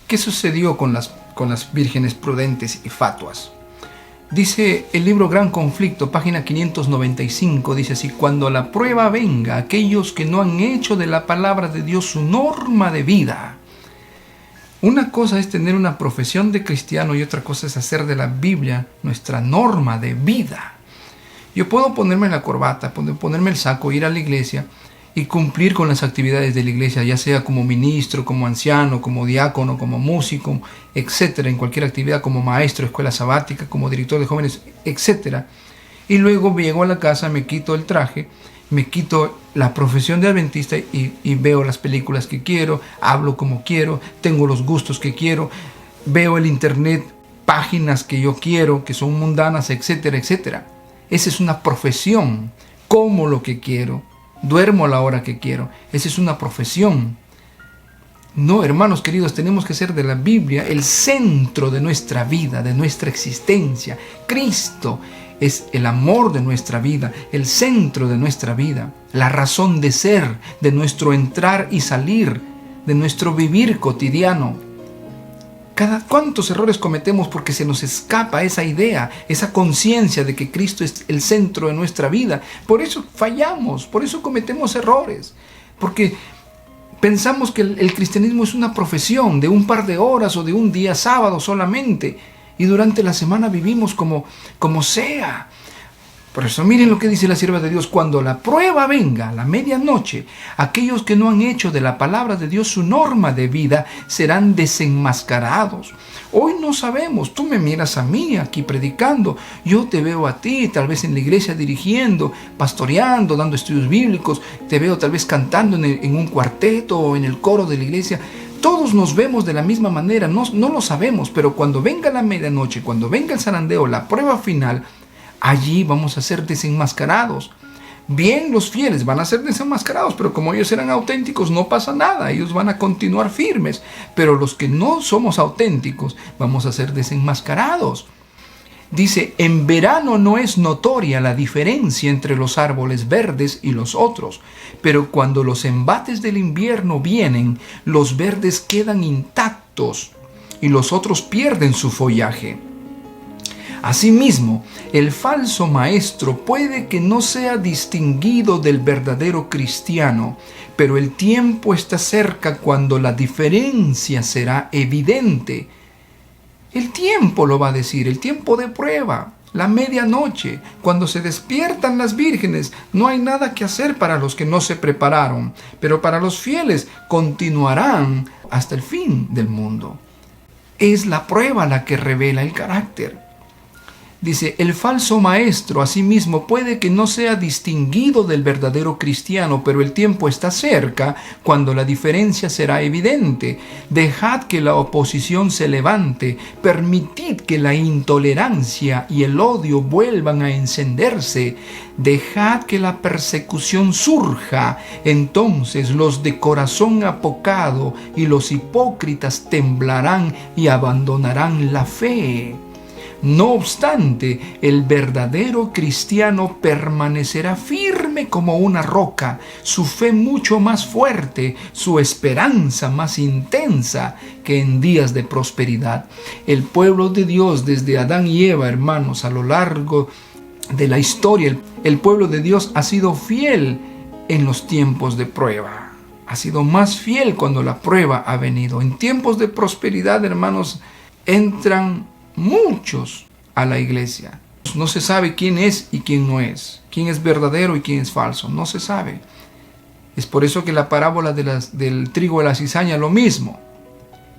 ¿Qué sucedió con las vírgenes prudentes y fatuas? Dice el libro Gran Conflicto, página 595, dice así: cuando la prueba venga, aquellos que no han hecho de la palabra de Dios su norma de vida. Una cosa es tener una profesión de cristiano y otra cosa es hacer de la Biblia nuestra norma de vida. Yo puedo ponerme la corbata, ponerme el saco, ir a la iglesia y cumplir con las actividades de la iglesia, ya sea como ministro, como anciano, como diácono, como músico, etcétera, en cualquier actividad, como maestro, escuela sabática, como director de jóvenes, etcétera. Y luego llego a la casa, me quito el traje, me quito la profesión de adventista y veo las películas que quiero, hablo como quiero, tengo los gustos que quiero, veo el internet, páginas que yo quiero, que son mundanas, etcétera, etcétera. Esa es una profesión. Como lo que quiero, duermo a la hora que quiero. Esa es una profesión. No, hermanos queridos, tenemos que hacer de la Biblia el centro de nuestra vida, de nuestra existencia. Cristo es el amor de nuestra vida, el centro de nuestra vida, la razón de ser, de nuestro entrar y salir, de nuestro vivir cotidiano. ¿Cuántos errores cometemos porque se nos escapa esa idea, esa conciencia de que Cristo es el centro de nuestra vida? Por eso fallamos, por eso cometemos errores, porque pensamos que el cristianismo es una profesión de un par de horas o de un día sábado solamente, y durante la semana vivimos como sea. Por eso miren lo que dice la sierva de Dios: cuando la prueba venga, a la medianoche, aquellos que no han hecho de la palabra de Dios su norma de vida serán desenmascarados. Hoy no sabemos, tú me miras a mí aquí predicando, yo te veo a ti tal vez en la iglesia dirigiendo, pastoreando, dando estudios bíblicos, te veo tal vez cantando en un cuarteto o en el coro de la iglesia. Todos nos vemos de la misma manera, no lo sabemos, pero cuando venga la medianoche, cuando venga el zarandeo, la prueba final, allí vamos a ser desenmascarados. Bien, los fieles van a ser desenmascarados, pero como ellos eran auténticos, no pasa nada, ellos van a continuar firmes. Pero los que no somos auténticos, vamos a ser desenmascarados. Dice: en verano no es notoria la diferencia entre los árboles verdes y los otros, pero cuando los embates del invierno vienen, los verdes quedan intactos y los otros pierden su follaje. Asimismo, el falso maestro puede que no sea distinguido del verdadero cristiano, pero el tiempo está cerca cuando la diferencia será evidente. El tiempo lo va a decir, el tiempo de prueba, la medianoche, cuando se despiertan las vírgenes. No hay nada que hacer para los que no se prepararon, pero para los fieles continuarán hasta el fin del mundo. Es la prueba la que revela el carácter. Dice: el falso maestro asimismo puede que no sea distinguido del verdadero cristiano, pero el tiempo está cerca cuando la diferencia será evidente. Dejad que la oposición se levante, permitid que la intolerancia y el odio vuelvan a encenderse, dejad que la persecución surja, entonces los de corazón apocado y los hipócritas temblarán y abandonarán la fe. No obstante, el verdadero cristiano permanecerá firme como una roca, su fe mucho más fuerte, su esperanza más intensa que en días de prosperidad. El pueblo de Dios, desde Adán y Eva, hermanos, a lo largo de la historia, el pueblo de Dios ha sido fiel en los tiempos de prueba. Ha sido más fiel cuando la prueba ha venido. En tiempos de prosperidad, hermanos, entran muchos a la iglesia. No se sabe quién es y quién no es, quién es verdadero y quién es falso, no se sabe. Es por eso que la parábola del trigo y la cizaña, lo mismo.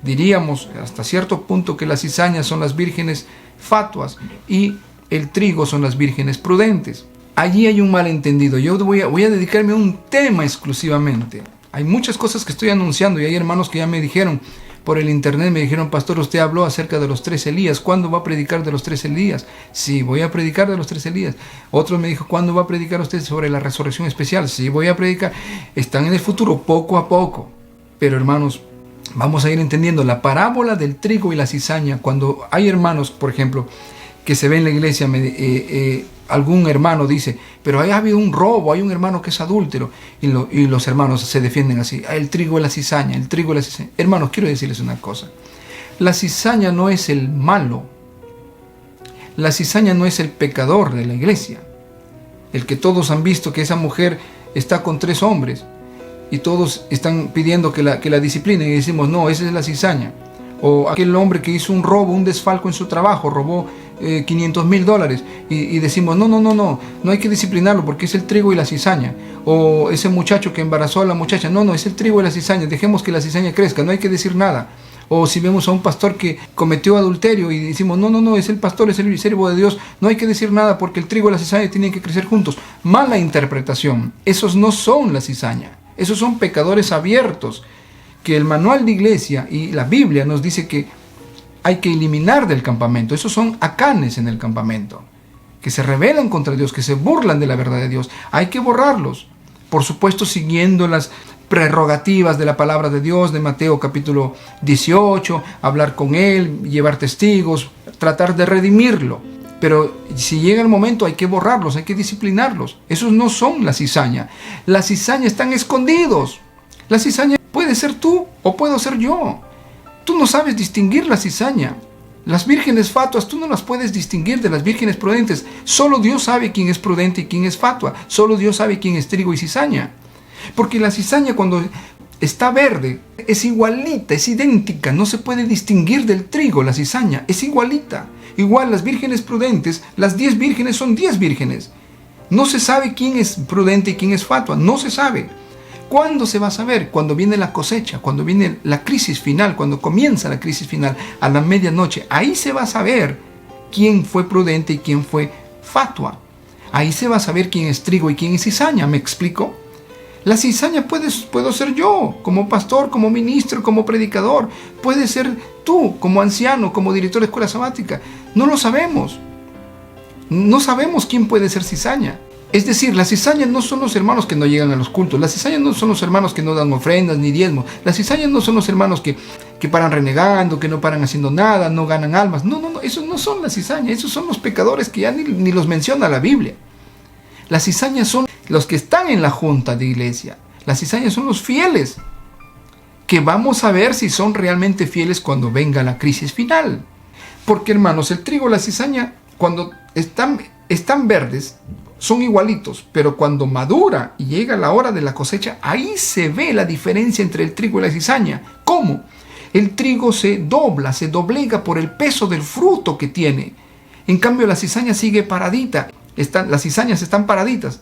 Diríamos hasta cierto punto que las cizañas son las vírgenes fatuas y el trigo son las vírgenes prudentes. Allí hay un malentendido. Yo voy a dedicarme a un tema exclusivamente. Hay muchas cosas que estoy anunciando y hay hermanos que ya me dijeron por el internet, me dijeron: pastor, usted habló acerca de los 3 Elías, ¿cuándo va a predicar de los 3 Elías? Sí, voy a predicar de los 3 Elías. Otro me dijo: ¿cuándo va a predicar usted sobre la resurrección especial? Sí, voy a predicar. Están en el futuro, poco a poco. Pero hermanos, vamos a ir entendiendo la parábola del trigo y la cizaña. Cuando hay hermanos, por ejemplo, que se ven en la iglesia, algún hermano dice: pero ha habido un robo, hay un hermano que es adúltero, y los hermanos se defienden así: el trigo y la cizaña, el trigo y la cizaña. Hermanos, quiero decirles una cosa: la cizaña no es el malo, la cizaña no es el pecador de la iglesia, el que todos han visto que esa mujer está con 3 hombres y todos están pidiendo que la disciplinen, y decimos: no, esa es la cizaña. O aquel hombre que hizo un robo, un desfalco en su trabajo, robó $500,000 y decimos: no hay que disciplinarlo porque es el trigo y la cizaña. O ese muchacho que embarazó a la muchacha: no, es el trigo y la cizaña, dejemos que la cizaña crezca, no hay que decir nada. O si vemos a un pastor que cometió adulterio y decimos: no, es el pastor, es el siervo de Dios, no hay que decir nada porque el trigo y la cizaña tienen que crecer juntos. Mala interpretación. Esos no son la cizaña, esos son pecadores abiertos, que el manual de iglesia y la Biblia nos dice que hay que eliminar del campamento. Esos son acanes en el campamento, que se rebelan contra Dios, que se burlan de la verdad de Dios. Hay que borrarlos, por supuesto siguiendo las prerrogativas de la palabra de Dios, de Mateo capítulo 18, hablar con él, llevar testigos, tratar de redimirlo. Pero si llega el momento hay que borrarlos, hay que disciplinarlos. Esos no son la cizaña. La cizaña están escondidos. La cizaña puede ser tú o puedo ser yo. Tú no sabes distinguir la cizaña. Las vírgenes fatuas tú no las puedes distinguir de las vírgenes prudentes. Solo Dios sabe quién es prudente y quién es fatua. Solo Dios sabe quién es trigo y cizaña. Porque la cizaña, cuando está verde, es igualita, es idéntica. No se puede distinguir del trigo. La cizaña es igualita. Igual las vírgenes prudentes, las 10 vírgenes son 10 vírgenes. No se sabe quién es prudente y quién es fatua. No se sabe. ¿Cuándo se va a saber? Cuando viene la cosecha, cuando viene la crisis final, cuando comienza la crisis final, a la medianoche. Ahí se va a saber quién fue prudente y quién fue fatua. Ahí se va a saber quién es trigo y quién es cizaña. ¿Me explico? La cizaña puedo ser yo, como pastor, como ministro, como predicador. Puede ser tú, como anciano, como director de escuela sabática. No lo sabemos. No sabemos quién puede ser cizaña. Es decir, las cizañas no son los hermanos que no llegan a los cultos. Las cizañas no son los hermanos que no dan ofrendas ni diezmos. Las cizañas no son los hermanos que paran renegando, que no paran haciendo nada, no ganan almas. No, esos no son las cizañas. Esos son los pecadores que ya ni los menciona la Biblia. Las cizañas son los que están en la junta de iglesia. Las cizañas son los fieles, que vamos a ver si son realmente fieles cuando venga la crisis final. Porque, hermanos, el trigo y la cizaña, cuando están verdes, son igualitos, pero cuando madura y llega la hora de la cosecha, ahí se ve la diferencia entre el trigo y la cizaña. ¿Cómo? El trigo se doblega por el peso del fruto que tiene. En cambio, la cizaña sigue paradita. Las cizañas están paraditas.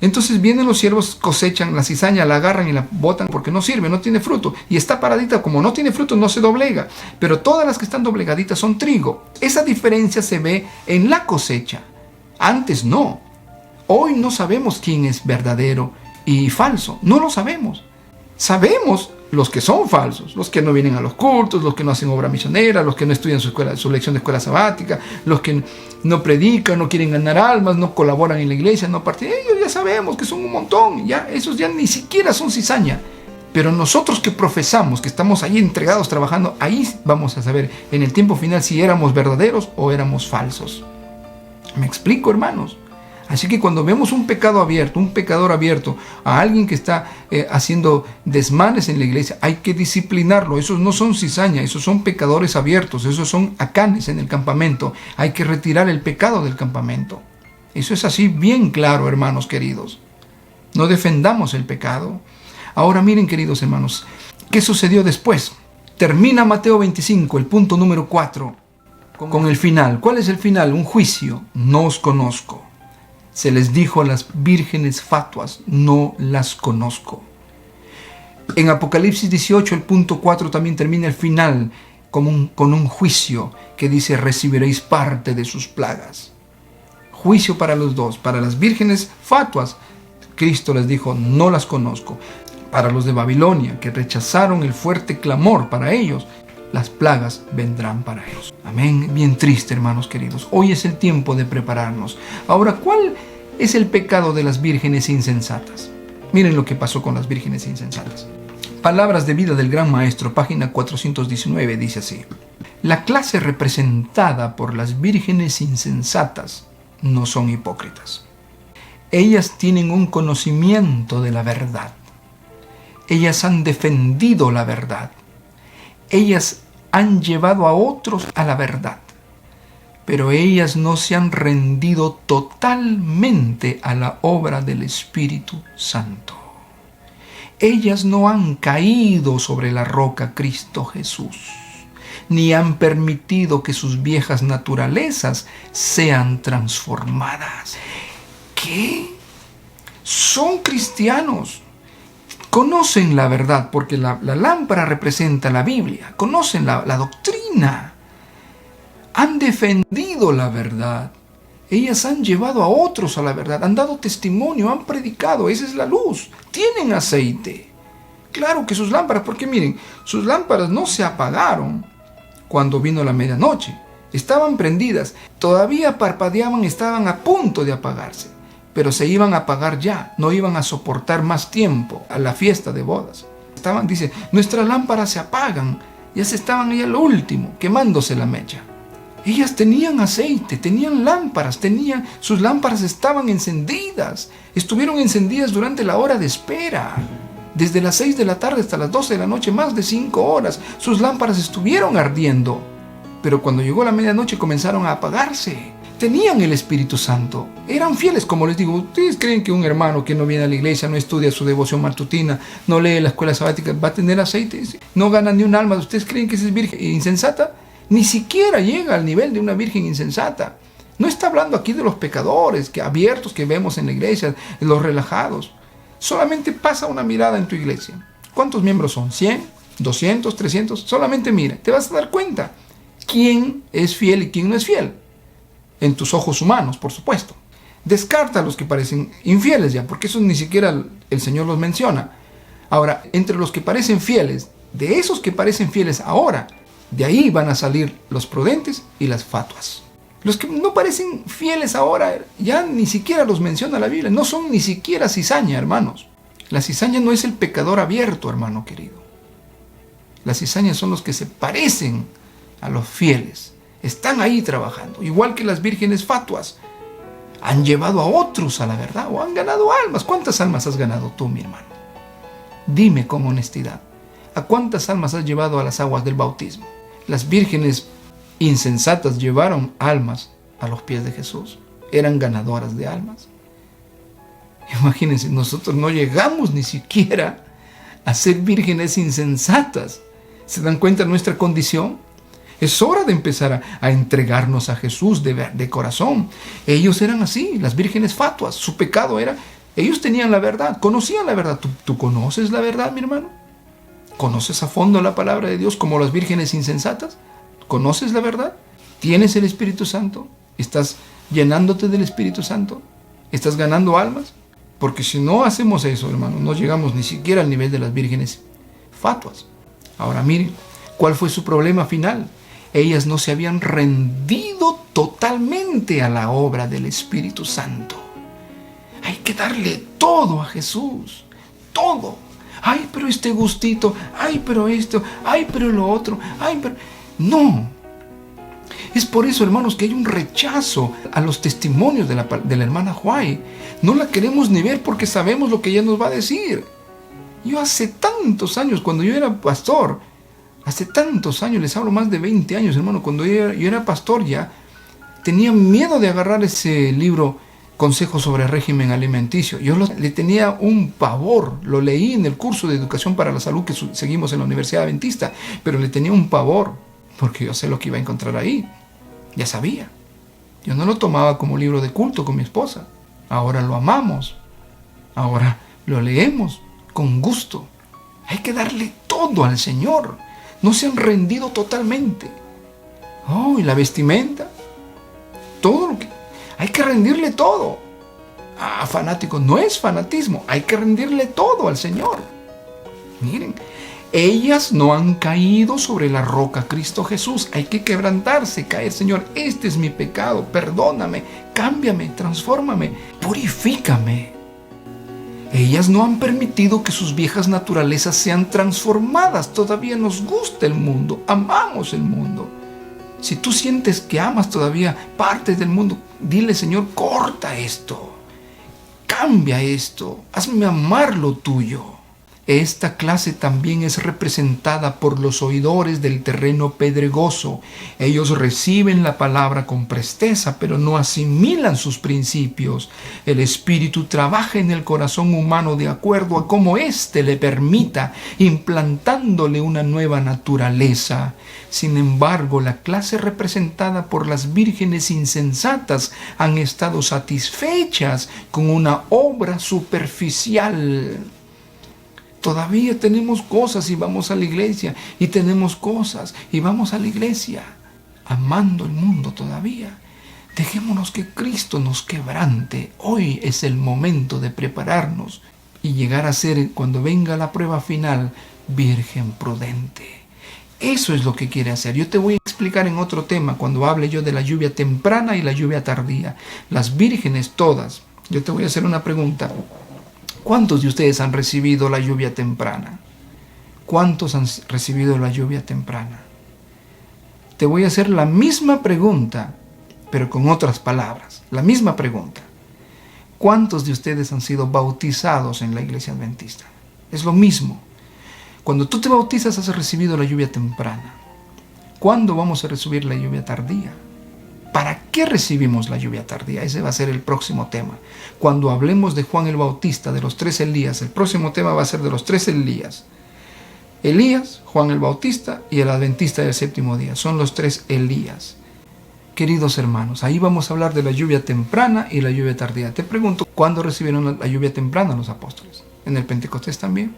Entonces vienen los siervos, cosechan la cizaña, la agarran y la botan porque no sirve, no tiene fruto. Y está paradita, como no tiene fruto, no se doblega. Pero todas las que están doblegaditas son trigo. Esa diferencia se ve en la cosecha. Antes no. Hoy no sabemos quién es verdadero y falso. No lo sabemos. Sabemos los que son falsos, los que no vienen a los cultos, los que no hacen obra misionera, los que no estudian su lección de escuela sabática, los que no predican, no quieren ganar almas, no colaboran en la iglesia, no participan. Ellos ya sabemos que son un montón, ya esos ya ni siquiera son cizaña. Pero nosotros que profesamos, que estamos ahí entregados trabajando, ahí vamos a saber en el tiempo final si éramos verdaderos o éramos falsos. ¿Me explico, hermanos? Así que cuando vemos un pecado abierto, un pecador abierto, a alguien que está haciendo desmanes en la iglesia, hay que disciplinarlo. Esos no son cizaña, esos son pecadores abiertos, esos son acanes en el campamento. Hay que retirar el pecado del campamento. Eso es así bien claro, hermanos queridos. No defendamos el pecado. Ahora miren, queridos hermanos, ¿qué sucedió después? Termina Mateo 25, el punto número 4, con el final. ¿Cuál es el final? Un juicio. No os conozco. Se les dijo a las vírgenes fatuas, no las conozco. En Apocalipsis 18, el punto 4 también termina el final con un juicio que dice, recibiréis parte de sus plagas. Juicio para los dos. Para las vírgenes fatuas, Cristo les dijo, no las conozco. Para los de Babilonia, que rechazaron el fuerte clamor para ellos, las plagas vendrán para ellos. Amén. Bien triste, hermanos queridos. Hoy es el tiempo de prepararnos. Ahora, ¿cuál es el pecado de las vírgenes insensatas? Miren lo que pasó con las vírgenes insensatas. Palabras de vida del Gran Maestro, página 419, dice así. La clase representada por las vírgenes insensatas no son hipócritas. Ellas tienen un conocimiento de la verdad. Ellas han defendido la verdad. Ellas han llevado a otros a la verdad, pero ellas no se han rendido totalmente a la obra del Espíritu Santo. Ellas no han caído sobre la roca Cristo Jesús, ni han permitido que sus viejas naturalezas sean transformadas. ¿Qué? Son cristianos. Conocen la verdad, porque la lámpara representa la Biblia. Conocen la doctrina. Han defendido la verdad. Ellas han llevado a otros a la verdad. Han dado testimonio, han predicado. Esa es la luz. Tienen aceite. Claro que sus lámparas, porque miren, sus lámparas no se apagaron cuando vino la medianoche. Estaban prendidas. Todavía parpadeaban, estaban a punto de apagarse. Pero se iban a apagar ya, no iban a soportar más tiempo a la fiesta de bodas. Dice, nuestras lámparas se apagan, ya se estaban ahí al último, quemándose la mecha. Ellas tenían aceite, tenían lámparas, sus lámparas estaban encendidas, estuvieron encendidas durante la hora de espera. Desde las 6 de la tarde hasta las 12 de la noche, más de 5 horas, sus lámparas estuvieron ardiendo. Pero cuando llegó la medianoche comenzaron a apagarse. Tenían el Espíritu Santo, eran fieles, como les digo. ¿Ustedes creen que un hermano que no viene a la iglesia, no estudia su devoción matutina, no lee la escuela sabática, va a tener aceite? No gana ni un alma. ¿Ustedes creen que esa es virgen insensata? Ni siquiera llega al nivel de una virgen insensata. No está hablando aquí de los pecadores que abiertos que vemos en la iglesia, los relajados. Solamente pasa una mirada en tu iglesia. ¿Cuántos miembros son? ¿100? ¿200? ¿300? Solamente mira, te vas a dar cuenta quién es fiel y quién no es fiel. En tus ojos humanos, por supuesto. Descarta a los que parecen infieles ya, porque eso ni siquiera el Señor los menciona. Ahora, entre los que parecen fieles, de esos que parecen fieles ahora, de ahí van a salir los prudentes y las fatuas. Los que no parecen fieles ahora, ya ni siquiera los menciona la Biblia. No son ni siquiera cizaña, hermanos. La cizaña no es el pecador abierto, hermano querido. Las cizañas son los que se parecen a los fieles. Están ahí trabajando. Igual que las vírgenes fatuas. Han llevado a otros a la verdad o han ganado almas. ¿Cuántas almas has ganado tú, mi hermano? Dime con honestidad. ¿A cuántas almas has llevado a las aguas del bautismo? Las vírgenes insensatas llevaron almas a los pies de Jesús. Eran ganadoras de almas. Imagínense, nosotros no llegamos ni siquiera a ser vírgenes insensatas. ¿Se dan cuenta de nuestra condición? Es hora de empezar a entregarnos a Jesús de corazón. Ellos eran así, las vírgenes fatuas. Su pecado era, ellos tenían la verdad, conocían la verdad. ¿Tú conoces la verdad, mi hermano? ¿Conoces a fondo la palabra de Dios como las vírgenes insensatas? ¿Conoces la verdad? ¿Tienes el Espíritu Santo? ¿Estás llenándote del Espíritu Santo? ¿Estás ganando almas? Porque si no hacemos eso, hermano, no llegamos ni siquiera al nivel de las vírgenes fatuas. Ahora miren, ¿cuál fue su problema final? Ellas no se habían rendido totalmente a la obra del Espíritu Santo. Hay que darle todo a Jesús, todo. Ay, pero este gustito, ay, pero esto, ay, pero lo otro, ay, pero... No. Es por eso, hermanos, que hay un rechazo a los testimonios de la hermana Huay. No la queremos ni ver porque sabemos lo que ella nos va a decir. Yo hace tantos años, cuando yo era pastor, hace tantos años, les hablo más de 20 años, hermano, cuando yo era pastor ya, tenía miedo de agarrar ese libro, Consejos sobre régimen alimenticio. Yo le tenía un pavor, lo leí en el curso de educación para la salud que seguimos en la Universidad Adventista, pero le tenía un pavor, porque yo sé lo que iba a encontrar ahí, ya sabía. Yo no lo tomaba como libro de culto con mi esposa, ahora lo amamos, ahora lo leemos con gusto. Hay que darle todo al Señor. No se han rendido totalmente. Oh, y la vestimenta. Todo lo que... Hay que rendirle todo. Ah, fanático. No es fanatismo. Hay que rendirle todo al Señor. Miren. Ellas no han caído sobre la roca Cristo Jesús. Hay que quebrantarse, caer. Señor, este es mi pecado. Perdóname. Cámbiame. Transfórmame. Purifícame. Ellas no han permitido que sus viejas naturalezas sean transformadas. Todavía nos gusta el mundo, amamos el mundo. Si tú sientes que amas todavía partes del mundo, dile, Señor, corta esto, cambia esto, hazme amar lo tuyo. Esta clase también es representada por los oidores del terreno pedregoso. Ellos reciben la palabra con presteza, pero no asimilan sus principios. El Espíritu trabaja en el corazón humano de acuerdo a cómo éste le permita, implantándole una nueva naturaleza. Sin embargo, la clase representada por las vírgenes insensatas han estado satisfechas con una obra superficial. Todavía tenemos cosas y vamos a la iglesia, y tenemos cosas y vamos a la iglesia, amando el mundo todavía. Dejémonos que Cristo nos quebrante. Hoy es el momento de prepararnos y llegar a ser, cuando venga la prueba final, virgen prudente. Eso es lo que quiere hacer. Yo te voy a explicar en otro tema, cuando hable yo de la lluvia temprana y la lluvia tardía. Las vírgenes todas. Yo te voy a hacer una pregunta. ¿Cuántos de ustedes han recibido la lluvia temprana? ¿Cuántos han recibido la lluvia temprana? Te voy a hacer la misma pregunta, pero con otras palabras. La misma pregunta. ¿Cuántos de ustedes han sido bautizados en la iglesia adventista? Es lo mismo. Cuando tú te bautizas has recibido la lluvia temprana. ¿Cuándo vamos a recibir la lluvia tardía? ¿Para qué recibimos la lluvia tardía? Ese va a ser el próximo tema. Cuando hablemos de Juan el Bautista, de los 3 Elías, el próximo tema va a ser de los 3 Elías. Elías, Juan el Bautista y el Adventista del séptimo día. Son los 3 Elías. Queridos hermanos, ahí vamos a hablar de la lluvia temprana y la lluvia tardía. Te pregunto, ¿cuándo recibieron la lluvia temprana los apóstoles? ¿En el Pentecostés también?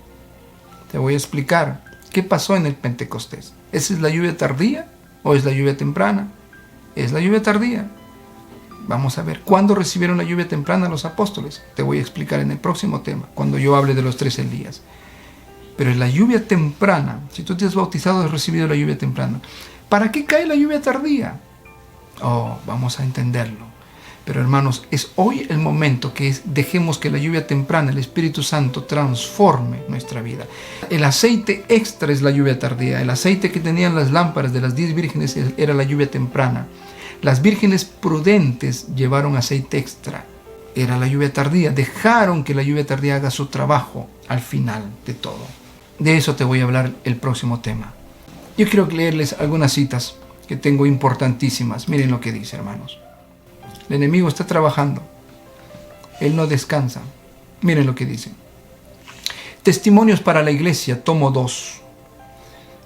Te voy a explicar qué pasó en el Pentecostés. ¿Esa es la lluvia tardía o es la lluvia temprana? Es la lluvia tardía. Vamos a ver, ¿cuándo recibieron la lluvia temprana los apóstoles? Te voy a explicar en el próximo tema, cuando yo hable de los 3 Elías. Pero es la lluvia temprana. Si tú te has bautizado, has recibido la lluvia temprana. ¿Para qué cae la lluvia tardía? Oh, vamos a entenderlo. Pero hermanos, es hoy el momento que dejemos que la lluvia temprana, el Espíritu Santo, transforme nuestra vida. El aceite extra es la lluvia tardía. El aceite que tenían las lámparas de las 10 vírgenes era la lluvia temprana. Las vírgenes prudentes llevaron aceite extra. Era la lluvia tardía. Dejaron que la lluvia tardía haga su trabajo al final de todo. De eso te voy a hablar el próximo tema. Yo quiero leerles algunas citas que tengo importantísimas. Miren lo que dice, hermanos. El enemigo está trabajando. Él no descansa. Miren lo que dice. Testimonios para la iglesia, tomo 2.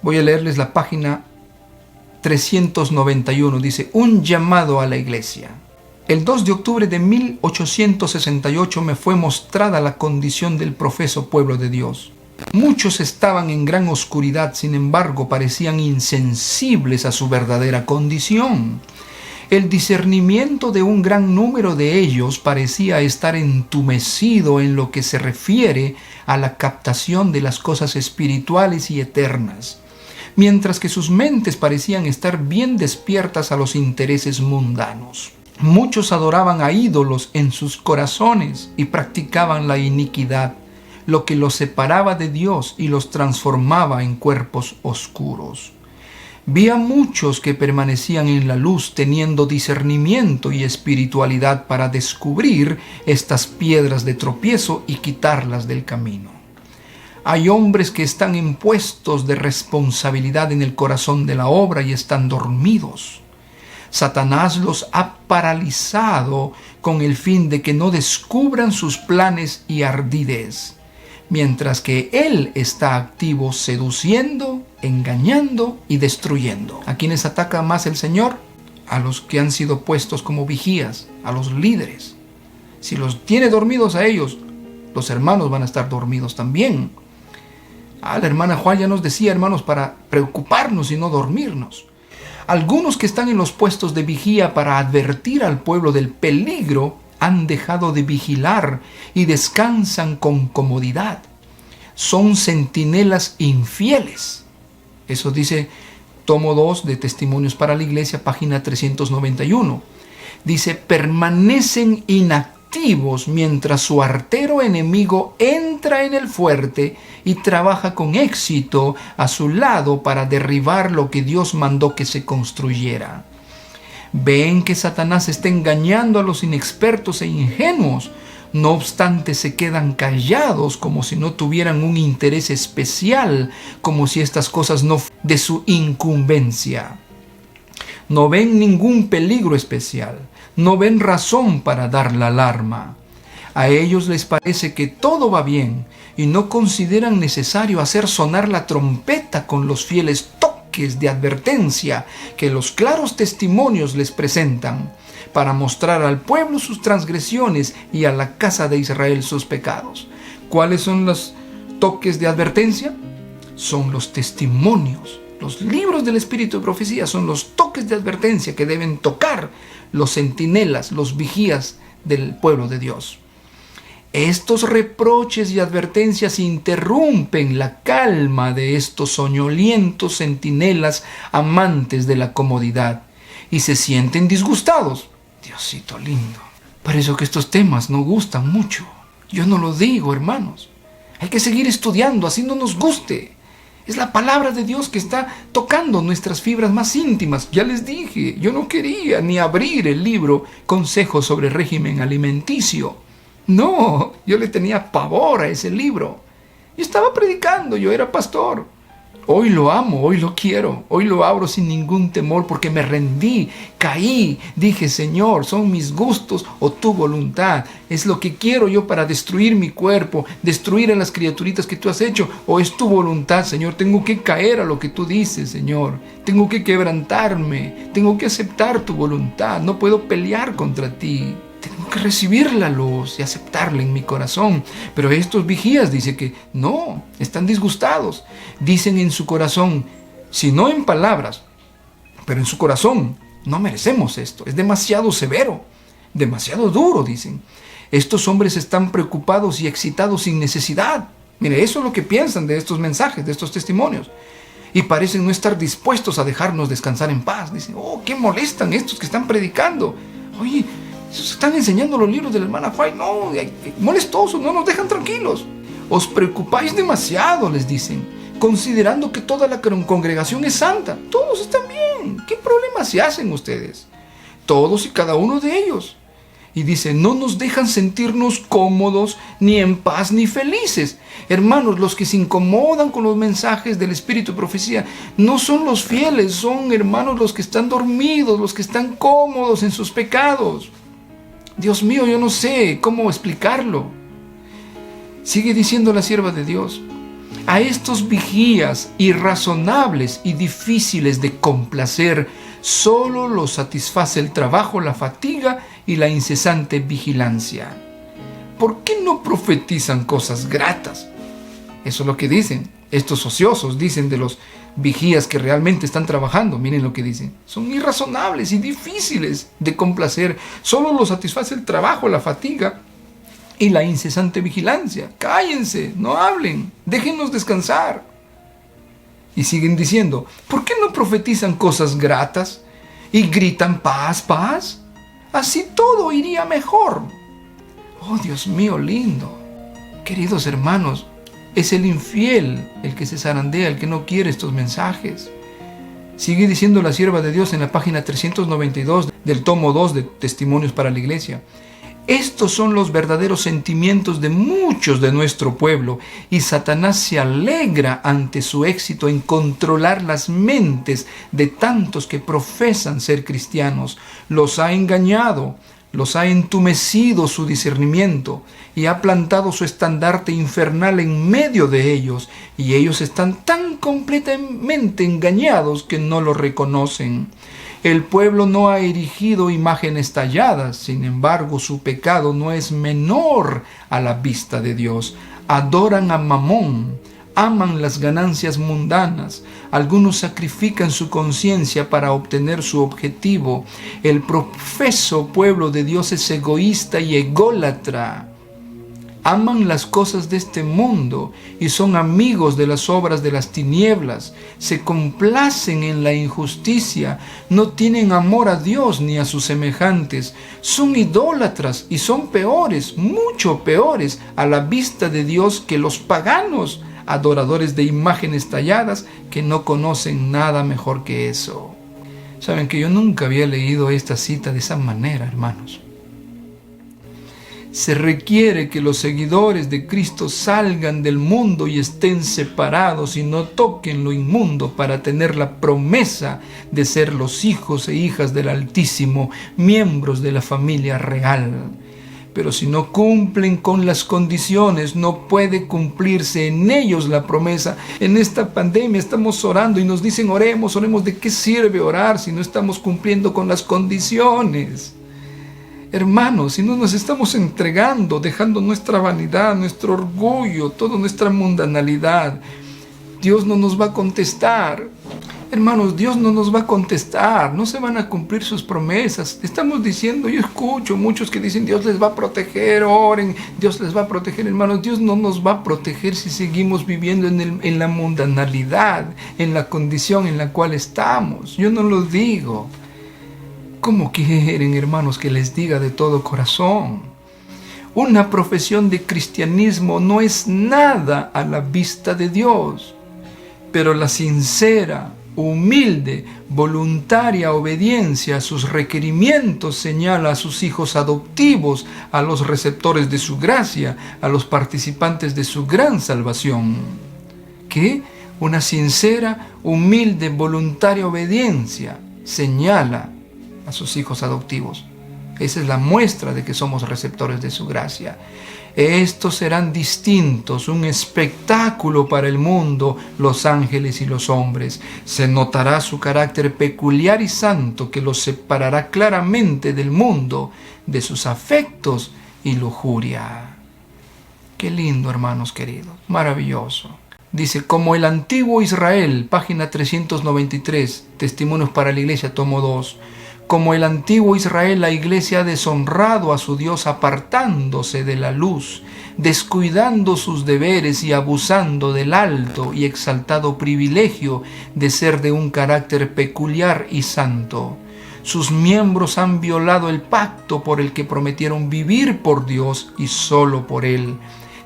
Voy a leerles la página 391. Dice, un llamado a la iglesia. El 2 de octubre de 1868 me fue mostrada la condición del profeso pueblo de Dios. Muchos estaban en gran oscuridad, sin embargo, parecían insensibles a su verdadera condición. El discernimiento de un gran número de ellos parecía estar entumecido en lo que se refiere a la captación de las cosas espirituales y eternas, mientras que sus mentes parecían estar bien despiertas a los intereses mundanos. Muchos adoraban a ídolos en sus corazones y practicaban la iniquidad, lo que los separaba de Dios y los transformaba en cuerpos oscuros. Vi a muchos que permanecían en la luz teniendo discernimiento y espiritualidad para descubrir estas piedras de tropiezo y quitarlas del camino. Hay hombres que están en puestos de responsabilidad en el corazón de la obra y están dormidos. Satanás los ha paralizado con el fin de que no descubran sus planes y ardidez, mientras que él está activo seduciendo, engañando y destruyendo. ¿A quiénes ataca más el Señor? A los que han sido puestos como vigías, a los líderes. Si los tiene dormidos a ellos, los hermanos van a estar dormidos también. La hermana Juan ya nos decía, hermanos, para preocuparnos y no dormirnos. Algunos que están en los puestos de vigía para advertir al pueblo del peligro han dejado de vigilar y descansan con comodidad. Son centinelas infieles. Eso dice tomo 2 de Testimonios para la Iglesia, página 391. Dice, permanecen inactivos mientras su artero enemigo entra en el fuerte y trabaja con éxito a su lado para derribar lo que Dios mandó que se construyera. Ven que Satanás está engañando a los inexpertos e ingenuos. No obstante, se quedan callados como si no tuvieran un interés especial, como si estas cosas no fueran de su incumbencia. No ven ningún peligro especial, no ven razón para dar la alarma. A ellos les parece que todo va bien y no consideran necesario hacer sonar la trompeta con los fieles toques de advertencia que los claros testimonios les presentan, para mostrar al pueblo sus transgresiones y a la casa de Israel sus pecados. ¿Cuáles son los toques de advertencia? Son los testimonios. Los libros del Espíritu de Profecía son los toques de advertencia que deben tocar los centinelas, los vigías del pueblo de Dios. Estos reproches y advertencias interrumpen la calma de estos soñolientos centinelas amantes de la comodidad y se sienten disgustados. Diosito lindo. Por eso que estos temas no gustan mucho. Yo no lo digo, hermanos. Hay que seguir estudiando, así no nos guste. Es la palabra de Dios que está tocando nuestras fibras más íntimas. Ya les dije, yo no quería ni abrir el libro Consejos sobre régimen alimenticio. No, yo le tenía pavor a ese libro. Yo estaba predicando, yo era pastor. Hoy lo amo, hoy lo quiero, hoy lo abro sin ningún temor porque me rendí, caí, dije, Señor, ¿son mis gustos o tu voluntad? ¿Es lo que quiero yo para destruir mi cuerpo, destruir a las criaturitas que tú has hecho? ¿O es tu voluntad, Señor? Tengo que caer a lo que tú dices, Señor. Tengo que quebrantarme, tengo que aceptar tu voluntad, no puedo pelear contra ti. Tengo que recibir la luz y aceptarla en mi corazón. Pero estos vigías dicen que no, están disgustados. Dicen en su corazón, si no en palabras, pero en su corazón, no merecemos esto. Es demasiado severo, demasiado duro, dicen. Estos hombres están preocupados y excitados sin necesidad. Mire, eso es lo que piensan de estos mensajes, de estos testimonios. Y parecen no estar dispuestos a dejarnos descansar en paz. Dicen, oh, qué molestan estos que están predicando. Oye, están enseñando los libros de la hermana Fay. No, molestosos, no nos dejan tranquilos. Os preocupáis demasiado, les dicen, considerando que toda la congregación es santa. Todos están bien. ¿Qué problema se hacen ustedes? Todos y cada uno de ellos. Y dice, no nos dejan sentirnos cómodos, ni en paz, ni felices. Hermanos, los que se incomodan con los mensajes del Espíritu de Profecía no son los fieles, son, hermanos, los que están dormidos, los que están cómodos en sus pecados. Dios mío, yo no sé cómo explicarlo. Sigue diciendo la sierva de Dios. A estos vigías irrazonables y difíciles de complacer, solo los satisface el trabajo, la fatiga y la incesante vigilancia. ¿Por qué no profetizan cosas gratas? Eso es lo que dicen. Estos ociosos dicen de los vigías que realmente están trabajando. Miren lo que dicen. Son irrazonables y difíciles de complacer. Solo los satisface el trabajo, la fatiga y la incesante vigilancia. Cállense, no hablen, déjennos descansar. Y siguen diciendo, ¿por qué no profetizan cosas gratas y gritan paz, paz? Así todo iría mejor. Oh, Dios mío lindo. Queridos hermanos, es el infiel el que se zarandea, el que no quiere estos mensajes. Sigue diciendo la sierva de Dios en la página 392 del tomo 2 de Testimonios para la Iglesia. Estos son los verdaderos sentimientos de muchos de nuestro pueblo, y Satanás se alegra ante su éxito en controlar las mentes de tantos que profesan ser cristianos. Los ha engañado, los ha entumecido su discernimiento y ha plantado su estandarte infernal en medio de ellos, y ellos están tan completamente engañados que no lo reconocen. El pueblo no ha erigido imágenes talladas, sin embargo su pecado no es menor a la vista de Dios. Adoran a Mamón, aman las ganancias mundanas, algunos sacrifican su conciencia para obtener su objetivo. El profeso pueblo de Dios es egoísta y ególatra. Aman las cosas de este mundo y son amigos de las obras de las tinieblas. Se complacen en la injusticia, no tienen amor a Dios ni a sus semejantes. Son idólatras y son peores, mucho peores a la vista de Dios que los paganos, adoradores de imágenes talladas que no conocen nada mejor que eso. Saben que yo nunca había leído esta cita de esa manera, hermanos. Se requiere que los seguidores de Cristo salgan del mundo y estén separados y no toquen lo inmundo para tener la promesa de ser los hijos e hijas del Altísimo, miembros de la familia real. Pero si no cumplen con las condiciones, no puede cumplirse en ellos la promesa. En esta pandemia estamos orando y nos dicen oremos. ¿De qué sirve orar si no estamos cumpliendo con las condiciones? Hermanos, si no nos estamos entregando, dejando nuestra vanidad, nuestro orgullo, toda nuestra mundanalidad, Dios no nos va a contestar. Hermanos, Dios no nos va a contestar, no se van a cumplir sus promesas. Estamos diciendo, yo escucho muchos que dicen, Dios les va a proteger, oren, Dios les va a proteger. Hermanos, Dios no nos va a proteger si seguimos viviendo en la mundanalidad, en la condición en la cual estamos. Yo no lo digo. ¿Cómo quieren, hermanos, que les diga de todo corazón? Una profesión de cristianismo no es nada a la vista de Dios, pero la sincera, humilde, voluntaria obediencia a sus requerimientos señala a sus hijos adoptivos, a los receptores de su gracia, a los participantes de su gran salvación. ¿Qué? Una sincera, humilde, voluntaria obediencia señala a sus hijos adoptivos. Esa es la muestra de que somos receptores de su gracia. Estos serán distintos, un espectáculo para el mundo, los ángeles y los hombres. Se notará su carácter peculiar y santo que los separará claramente del mundo, de sus afectos y lujuria. Qué lindo, hermanos queridos, maravilloso. Dice, como el antiguo Israel, página 393, Testimonios para la Iglesia, tomo 2. Como el antiguo Israel, la Iglesia ha deshonrado a su Dios apartándose de la luz, descuidando sus deberes y abusando del alto y exaltado privilegio de ser de un carácter peculiar y santo. Sus miembros han violado el pacto por el que prometieron vivir por Dios y solo por Él.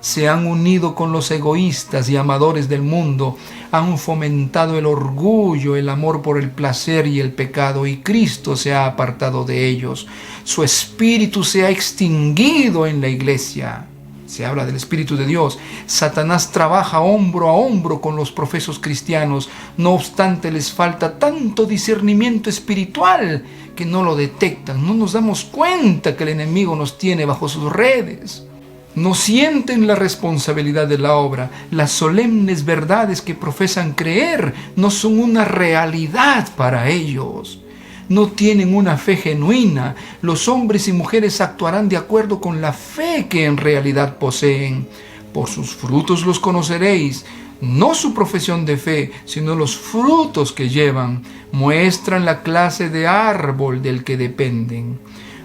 Se han unido con los egoístas y amadores del mundo, han fomentado el orgullo, el amor por el placer y el pecado, y Cristo se ha apartado de ellos. Su espíritu se ha extinguido en la iglesia. Se habla del Espíritu de Dios. Satanás trabaja hombro a hombro con los profesos cristianos. No obstante, les falta tanto discernimiento espiritual que no lo detectan. No nos damos cuenta que el enemigo nos tiene bajo sus redes. No sienten la responsabilidad de la obra. Las solemnes verdades que profesan creer no son una realidad para ellos. No tienen una fe genuina. Los hombres y mujeres actuarán de acuerdo con la fe que en realidad poseen. Por sus frutos los conoceréis. No su profesión de fe, sino los frutos que llevan. Muestran la clase de árbol del que dependen.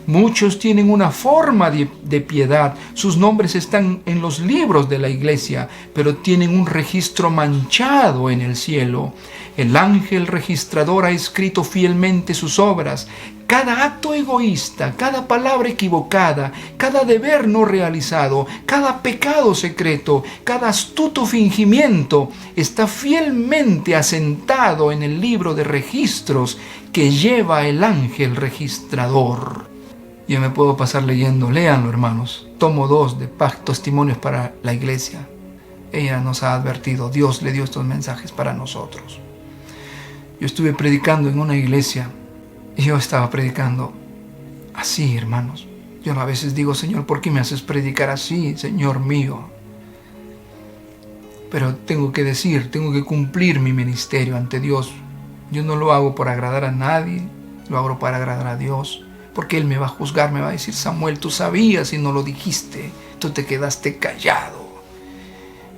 Muchos tienen una forma de piedad. Sus nombres están en los libros de la iglesia, pero tienen un registro manchado en el cielo. El ángel registrador ha escrito fielmente sus obras. Cada acto egoísta, cada palabra equivocada, cada deber no realizado, cada pecado secreto, cada astuto fingimiento está fielmente asentado en el libro de registros que lleva el ángel registrador. Yo me puedo pasar leyendo, léanlo, hermanos. Tomo 2 de Testimonios para la Iglesia. Ella nos ha advertido, Dios le dio estos mensajes para nosotros. Yo estuve predicando en una iglesia y yo estaba predicando así, hermanos. Yo a veces digo, Señor, ¿por qué me haces predicar así, Señor mío? Pero tengo que decir, tengo que cumplir mi ministerio ante Dios. Yo no lo hago por agradar a nadie, lo hago para agradar a Dios. Porque Él me va a juzgar, me va a decir, Samuel, tú sabías y no lo dijiste, tú te quedaste callado.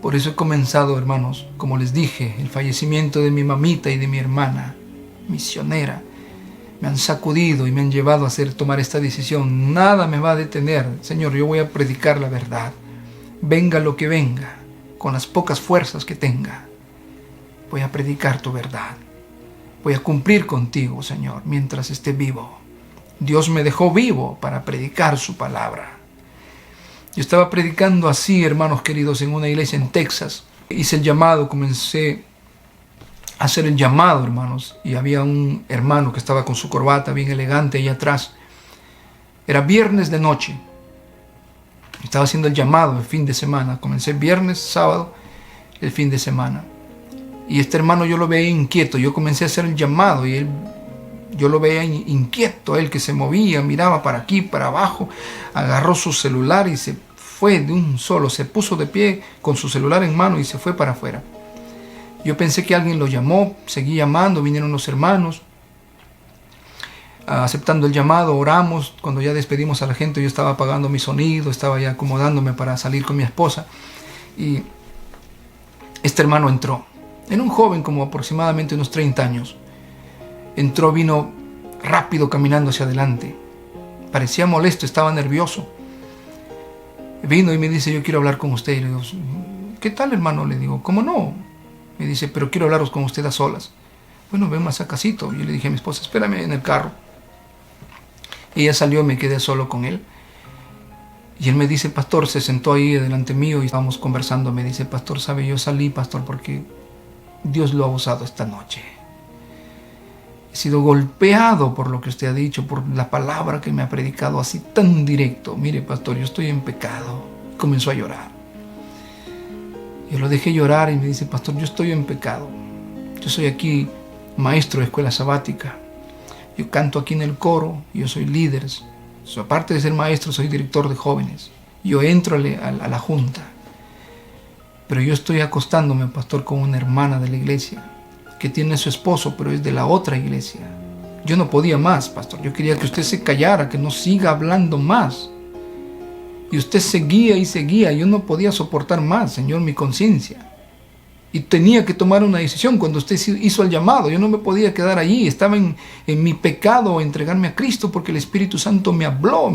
Por eso he comenzado, hermanos, como les dije, el fallecimiento de mi mamita y de mi hermana misionera. Me han sacudido y me han llevado a tomar esta decisión. Nada me va a detener. Señor, yo voy a predicar la verdad. Venga lo que venga, con las pocas fuerzas que tenga. Voy a predicar tu verdad. Voy a cumplir contigo, Señor, mientras esté vivo. Dios me dejó vivo para predicar su palabra. Yo estaba predicando así, hermanos queridos, en una iglesia en Texas. Hice el llamado, comencé a hacer el llamado, hermanos. Y había un hermano que estaba con su corbata bien elegante ahí atrás. Era viernes de noche. Estaba haciendo el llamado el fin de semana. Comencé viernes, sábado, el fin de semana. Y este hermano yo lo veía inquieto. Yo comencé a hacer el llamado y yo lo veía inquieto, él que se movía, miraba para aquí, para abajo, agarró su celular y se fue de un solo, se puso de pie con su celular en mano y se fue para afuera. Yo pensé que alguien lo llamó, seguí llamando, vinieron los hermanos, aceptando el llamado, oramos. Cuando ya despedimos a la gente, yo estaba apagando mi sonido, estaba ya acomodándome para salir con mi esposa, y este hermano entró. Era un joven como aproximadamente unos 30 años. Entró, vino rápido caminando hacia adelante. Parecía molesto, estaba nervioso. Vino y me dice, yo quiero hablar con usted. Y le digo, ¿qué tal, hermano? Le digo, ¿cómo no? Me dice, pero quiero hablaros con usted a solas. Bueno, ven más a casito. Yo le dije a mi esposa, espérame en el carro. Ella salió y me quedé solo con él. Y él me dice, pastor, se sentó ahí delante mío y estábamos conversando. Me dice, pastor, ¿sabe? Yo salí, pastor, porque Dios lo ha usado esta noche. He sido golpeado por lo que usted ha dicho, por la palabra que me ha predicado así tan directo. Mire, pastor, yo estoy en pecado. Comenzó a llorar. Yo lo dejé llorar y me dice: pastor, yo estoy en pecado. Yo soy aquí maestro de escuela sabática. Yo canto aquí en el coro, yo soy líder. Aparte de ser maestro, soy director de jóvenes. Yo entro a la junta. Pero yo estoy acostándome, pastor, con una hermana de la iglesia que tiene su esposo, pero es de la otra iglesia. Yo no podía más, pastor. Yo quería que usted se callara, que no siga hablando más. Y usted seguía y seguía. Yo no podía soportar más, Señor, mi conciencia. Y tenía que tomar una decisión cuando usted hizo el llamado. Yo no me podía quedar allí. Estaba en mi pecado, entregarme a Cristo, porque el Espíritu Santo me habló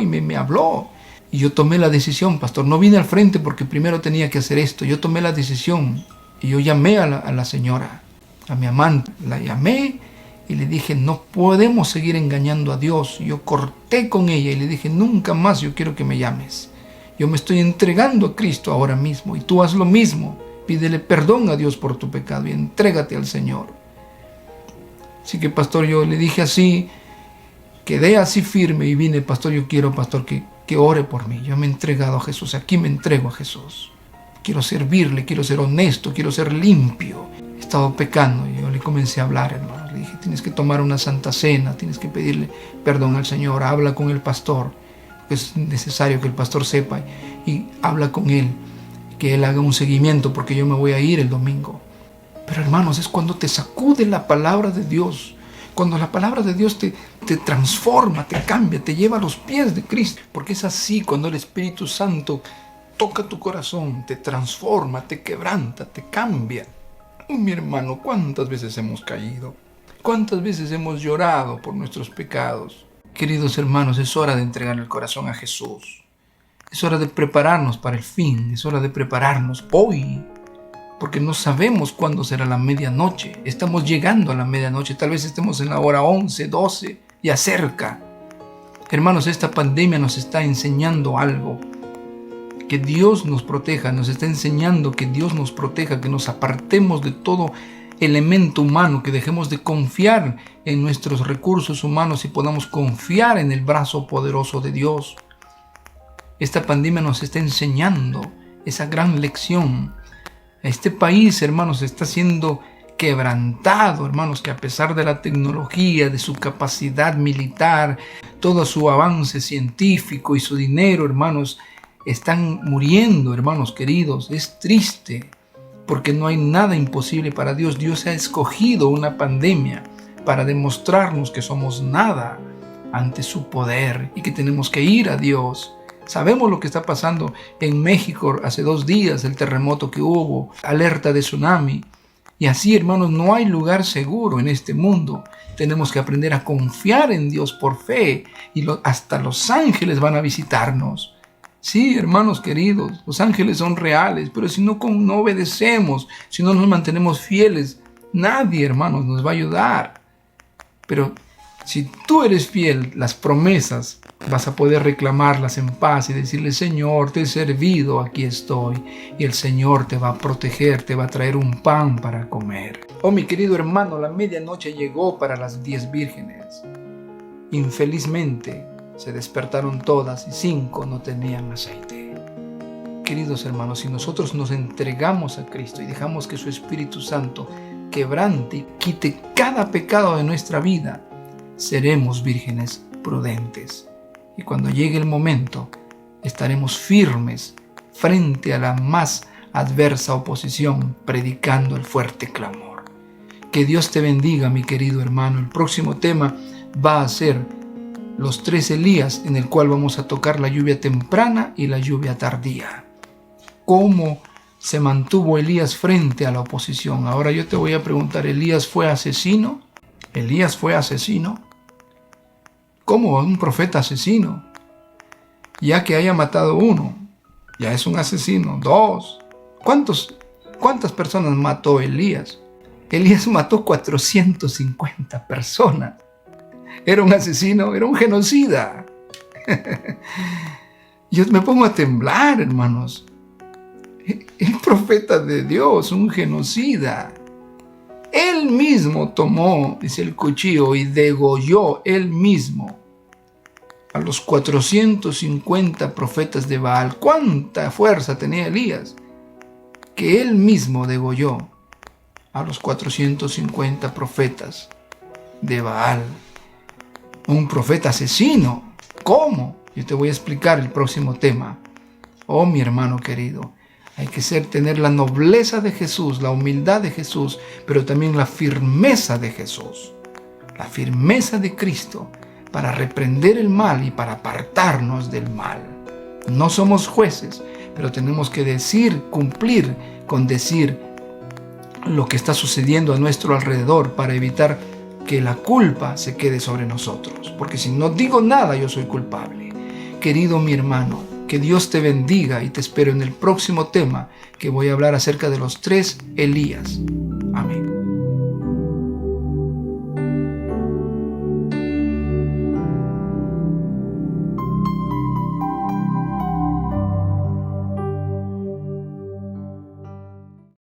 y me habló. Y yo tomé la decisión, pastor. No vine al frente porque primero tenía que hacer esto. Yo tomé la decisión y yo llamé a la señora, a mi amante. La llamé y le dije: no podemos seguir engañando a Dios. Yo corté con ella y le dije: nunca más yo quiero que me llames. Yo me estoy entregando a Cristo ahora mismo y tú haz lo mismo. Pídele perdón a Dios por tu pecado y entrégate al Señor. Así que, pastor, yo le dije así, quedé así firme y vine: pastor, yo quiero, pastor, que ore por mí. Yo me he entregado a Jesús, aquí me entrego a Jesús. Quiero servirle, quiero ser honesto, quiero ser limpio. He estado pecando y yo le comencé a hablar, hermano. Le dije: tienes que tomar una santa cena, tienes que pedirle perdón al Señor. Habla con el pastor, porque es necesario que el pastor sepa, y habla con él, que él haga un seguimiento, porque yo me voy a ir el domingo. Pero, hermanos, es cuando te sacude la palabra de Dios, cuando la palabra de Dios te transforma, te cambia, te lleva a los pies de Cristo. Porque es así cuando el Espíritu Santo toca tu corazón, te transforma, te quebranta, te cambia. Mi hermano, ¿cuántas veces hemos caído? ¿Cuántas veces hemos llorado por nuestros pecados? Queridos hermanos, es hora de entregar el corazón a Jesús. Es hora de prepararnos para el fin, es hora de prepararnos hoy, porque no sabemos cuándo será la medianoche. Estamos llegando a la medianoche, tal vez estemos en la hora 11, 12, ya cerca. Hermanos, esta pandemia nos está enseñando algo. Que Dios nos proteja, nos está enseñando que Dios nos proteja, que nos apartemos de todo elemento humano, que dejemos de confiar en nuestros recursos humanos y podamos confiar en el brazo poderoso de Dios. Esta pandemia nos está enseñando esa gran lección. Este país, hermanos, está siendo quebrantado, hermanos, que a pesar de la tecnología, de su capacidad militar, todo su avance científico y su dinero, hermanos, están muriendo, hermanos queridos. Es triste, porque no hay nada imposible para Dios. Dios ha escogido una pandemia para demostrarnos que somos nada ante su poder y que tenemos que ir a Dios. Sabemos lo que está pasando en México hace 2 días, el terremoto que hubo, alerta de tsunami. Y así, hermanos, no hay lugar seguro en este mundo. Tenemos que aprender a confiar en Dios por fe, y hasta los ángeles van a visitarnos. Sí, hermanos queridos, los ángeles son reales, pero si no obedecemos, si no nos mantenemos fieles, nadie, hermanos, nos va a ayudar. Pero si tú eres fiel, las promesas vas a poder reclamarlas en paz y decirle: Señor, te he servido, aquí estoy. Y el Señor te va a proteger, te va a traer un pan para comer. Oh, mi querido hermano, la medianoche llegó para las 10 vírgenes. Infelizmente, se despertaron todas y 5 no tenían aceite. Queridos hermanos, si nosotros nos entregamos a Cristo y dejamos que su Espíritu Santo quebrante y quite cada pecado de nuestra vida, seremos vírgenes prudentes. Y cuando llegue el momento, estaremos firmes frente a la más adversa oposición, predicando el fuerte clamor. Que Dios te bendiga, mi querido hermano. El próximo tema va a ser los 3 Elías, en el cual vamos a tocar la lluvia temprana y la lluvia tardía. ¿Cómo se mantuvo Elías frente a la oposición? Ahora yo te voy a preguntar: ¿Elías fue asesino? ¿Elías fue asesino? ¿Cómo un profeta asesino? Ya que haya matado 1, ya es un asesino. 2, ¿cuántas personas mató Elías? Elías mató 450 personas. Era un asesino, era un genocida. Yo me pongo a temblar, hermanos. El profeta de Dios, un genocida. Él mismo tomó, dice, el cuchillo y degolló él mismo a los 450 profetas de Baal. ¿Cuánta fuerza tenía Elías? que él mismo degolló a los 450 profetas de Baal. Un profeta asesino. ¿Cómo? Yo te voy a explicar el próximo tema. Oh, mi hermano querido, hay que tener la nobleza de Jesús, la humildad de Jesús, pero también la firmeza de Jesús, la firmeza de Cristo para reprender el mal y para apartarnos del mal. No somos jueces, pero tenemos que cumplir con decir lo que está sucediendo a nuestro alrededor para evitar que la culpa se quede sobre nosotros. Porque si no digo nada, yo soy culpable. Querido mi hermano, que Dios te bendiga y te espero en el próximo tema que voy a hablar acerca de los 3 Elías. Amén.